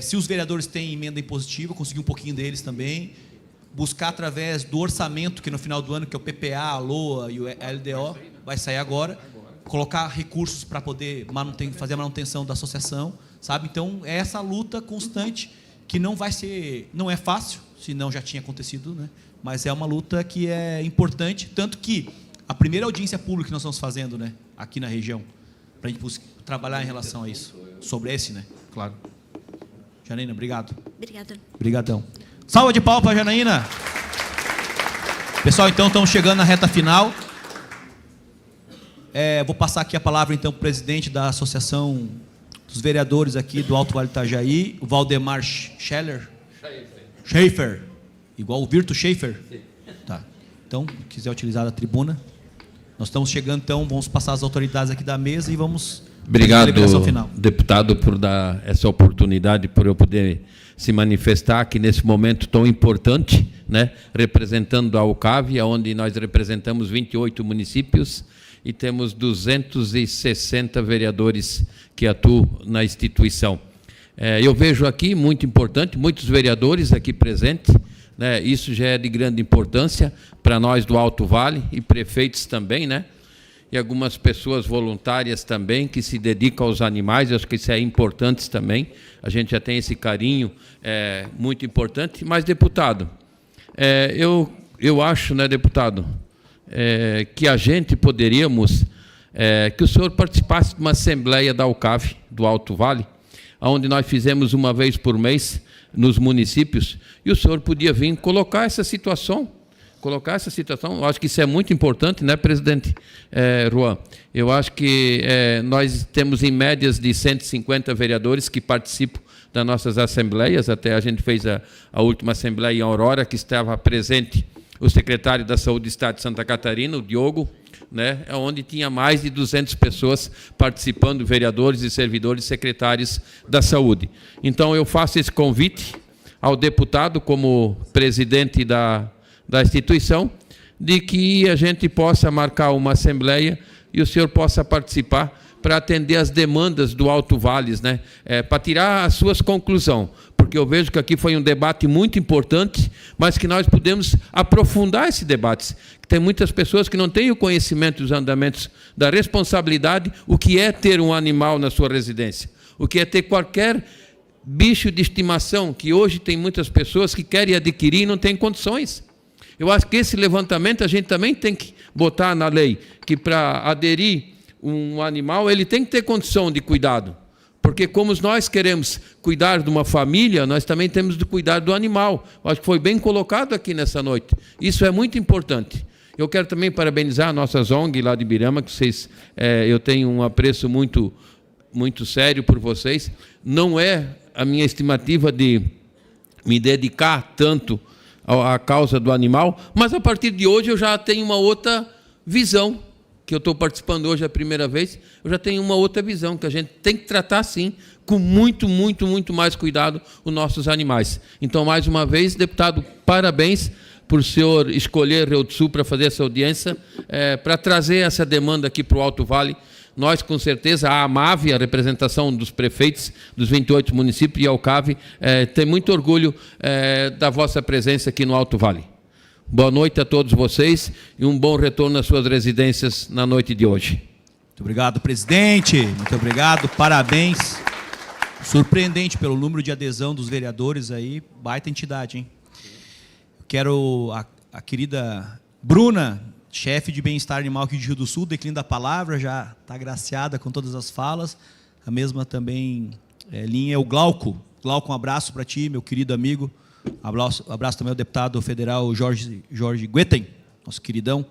se os vereadores têm emenda impositiva, conseguir um pouquinho deles também, buscar através do orçamento, que no final do ano, que é o PPA, a LOA e o LDO, vai sair agora, colocar recursos para poder fazer a manutenção da associação, sabe? Então, é essa luta constante que não é fácil, senão já tinha acontecido, né? Mas é uma luta que é importante, tanto que a primeira audiência pública que nós estamos fazendo, né, aqui na região, para a gente trabalhar em relação a isso, sobre esse, né, claro. Janaína, obrigado. Obrigada. Obrigadão. Salva de palmas para a Janaína. Pessoal, então, estamos chegando na reta final. Vou passar aqui a palavra, então, para o presidente da Associação dos Vereadores aqui do Alto Vale do Itajaí, o Valdemar Schaefer. Igual o Virto Schaefer? Tá. Então, se quiser utilizar a tribuna. Nós estamos chegando, então, vamos passar as autoridades aqui da mesa e vamos... Obrigado, deputado, por dar essa oportunidade, por eu poder se manifestar aqui nesse momento tão importante, né, representando a AUCAV, onde nós representamos 28 municípios e temos 260 vereadores que atuam na instituição. Eu vejo aqui, muito importante, muitos vereadores aqui presentes, né, isso já é de grande importância para nós do Alto Vale e prefeitos também, né? E algumas pessoas voluntárias também que se dedicam aos animais, eu acho que isso é importante também, a gente já tem esse carinho muito importante. Mas, deputado, eu acho, né, deputado, que a gente poderíamos, que o senhor participasse de uma assembleia da AUCAV, do Alto Vale, onde nós fizemos uma vez por mês nos municípios, e o senhor podia vir colocar essa situação. Eu acho que isso é muito importante, né, presidente Ruan? Eu acho que nós temos em médias de 150 vereadores que participam das nossas assembleias. Até a gente fez a última assembleia em Aurora, que estava presente o secretário da Saúde do Estado de Santa Catarina, o Diogo, né, onde tinha mais de 200 pessoas participando, vereadores e servidores secretários da Saúde. Então, eu faço esse convite ao deputado, como presidente da instituição, de que a gente possa marcar uma assembleia e o senhor possa participar para atender as demandas do Alto Vales, né? Para tirar as suas conclusões, porque eu vejo que aqui foi um debate muito importante, mas que nós podemos aprofundar esse debate. Tem muitas pessoas que não têm o conhecimento dos andamentos da responsabilidade, o que é ter um animal na sua residência, o que é ter qualquer bicho de estimação, que hoje tem muitas pessoas que querem adquirir e não têm condições. Eu acho que esse levantamento a gente também tem que botar na lei, que para aderir um animal, ele tem que ter condição de cuidado. Porque como nós queremos cuidar de uma família, nós também temos de cuidar do animal. Eu acho que foi bem colocado aqui nessa noite. Isso é muito importante. Eu quero também parabenizar a nossa ONG lá de Birama, que vocês, eu tenho um apreço muito, muito sério por vocês. Não é a minha estimativa de me dedicar tanto à causa do animal, mas a partir de hoje eu já tenho uma outra visão, que eu estou participando hoje a primeira vez, eu já tenho uma outra visão, que a gente tem que tratar, sim, com muito, muito, muito mais cuidado os nossos animais. Então, mais uma vez, deputado, parabéns por o senhor escolher Rio do Sul para fazer essa audiência, para trazer essa demanda aqui para o Alto Vale. Nós, com certeza, a AMAV, a representação dos prefeitos dos 28 municípios, e a UCAV, tem muito orgulho da vossa presença aqui no Alto Vale. Boa noite a todos vocês e um bom retorno às suas residências na noite de hoje. Muito obrigado, presidente. Muito obrigado, parabéns. Surpreendente pelo número de adesão dos vereadores aí, baita entidade, hein? Quero a querida Bruna, chefe de bem-estar animal aqui de Rio do Sul, declina a palavra, já está agraciada com todas as falas. A mesma também linha é o Glauco. Glauco, um abraço para ti, meu querido amigo. Abraço também ao deputado federal Jorge Guetem, nosso queridão.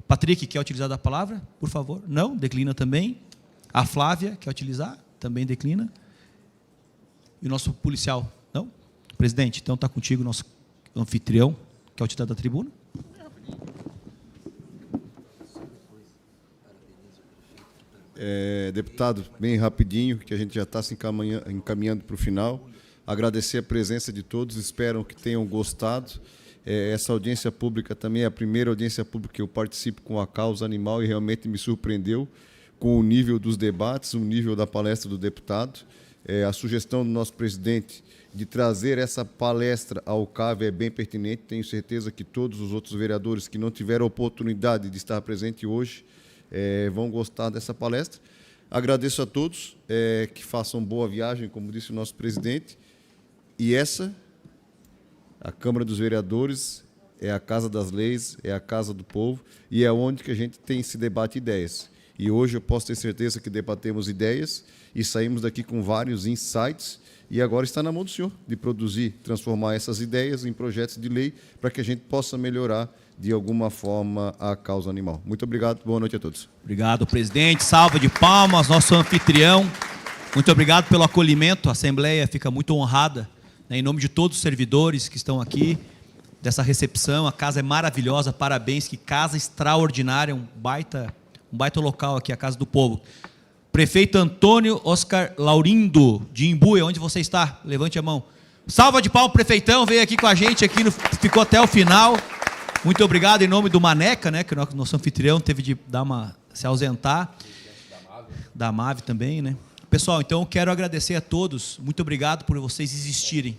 Patrick, quer utilizar a palavra, por favor? Não? Declina também. A Flávia, quer utilizar? Também declina. E o nosso policial? Não? Presidente, então está contigo o nosso anfitrião, quer utilizar da tribuna? Deputado, bem rapidinho, que a gente já está se encaminhando para o final. Agradecer a presença de todos, espero que tenham gostado. Essa audiência pública também é a primeira audiência pública que eu participo com a causa animal e realmente me surpreendeu com o nível dos debates, o nível da palestra do deputado. A sugestão do nosso presidente de trazer essa palestra ao CAV é bem pertinente. Tenho certeza que todos os outros vereadores que não tiveram a oportunidade de estar presente hoje vão gostar dessa palestra. Agradeço a todos, que façam boa viagem, como disse o nosso presidente. E a Câmara dos Vereadores, é a Casa das Leis, é a Casa do Povo, e é onde que a gente tem esse debate ideias. E hoje eu posso ter certeza que debatemos ideias e saímos daqui com vários insights, e agora está na mão do senhor de produzir, transformar essas ideias em projetos de lei para que a gente possa melhorar de alguma forma a causa animal. Muito obrigado, boa noite a todos. Obrigado, presidente. Salva de palmas, nosso anfitrião. Muito obrigado pelo acolhimento, a Assembleia fica muito honrada, né, em nome de todos os servidores que estão aqui, dessa recepção. A casa é maravilhosa, parabéns, que casa extraordinária, um baita local aqui, a Casa do Povo. Prefeito Antônio Oscar Laurindo, de Imbuia, onde você está? Levante a mão. Salva de palmas, prefeitão, veio aqui com a gente, ficou até o final. Muito obrigado em nome do Maneca, né, que o nosso anfitrião teve de se ausentar. Da MAV também, né? Pessoal, então eu quero agradecer a todos, muito obrigado por vocês existirem.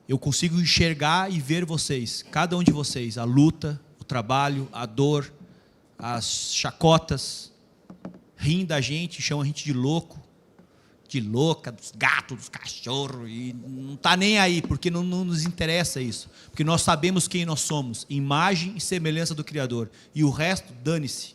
Eu consigo enxergar e ver vocês, cada um de vocês, a luta, o trabalho, a dor, as chacotas, riem da gente, chamam a gente de louco, de louca, dos gatos, dos cachorros, e não está nem aí, porque não nos interessa isso, porque nós sabemos quem nós somos, imagem e semelhança do Criador, e o resto, dane-se.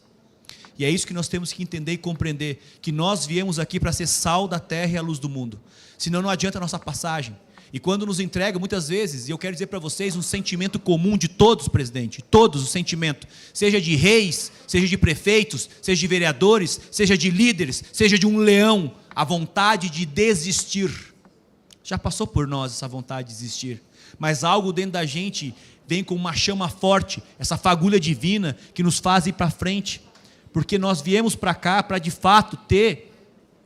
E é isso que nós temos que entender e compreender, que nós viemos aqui para ser sal da terra e a luz do mundo. Senão não adianta a nossa passagem. E quando nos entrega, muitas vezes, e eu quero dizer para vocês, um sentimento comum de todos, presidente, todos o sentimento, seja de reis, seja de prefeitos, seja de vereadores, seja de líderes, seja de um leão, a vontade de desistir. Já passou por nós essa vontade de desistir, mas algo dentro da gente vem com uma chama forte, essa fagulha divina que nos faz ir para frente, porque nós viemos para cá para de fato ter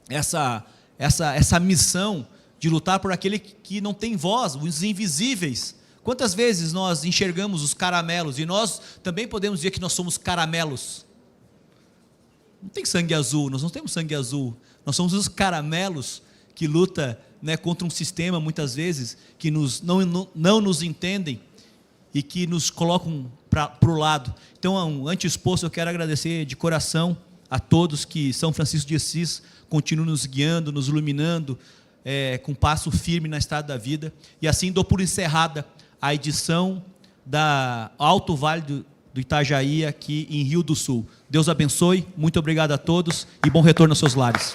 essa missão de lutar por aquele que não tem voz, os invisíveis. Quantas vezes nós enxergamos os caramelos, e nós também podemos dizer que nós somos caramelos. Não tem sangue azul, nós não temos sangue azul, nós somos os caramelos que lutam, né, contra um sistema, muitas vezes, que não nos entendem e que nos colocam para o lado. Então, antes exposto, eu quero agradecer de coração a todos que São Francisco de Assis continua nos guiando, nos iluminando, com passo firme na estrada da vida. E assim dou por encerrada a edição da Alto Vale do Itajaí, aqui em Rio do Sul. Deus abençoe, muito obrigado a todos e bom retorno aos seus lares.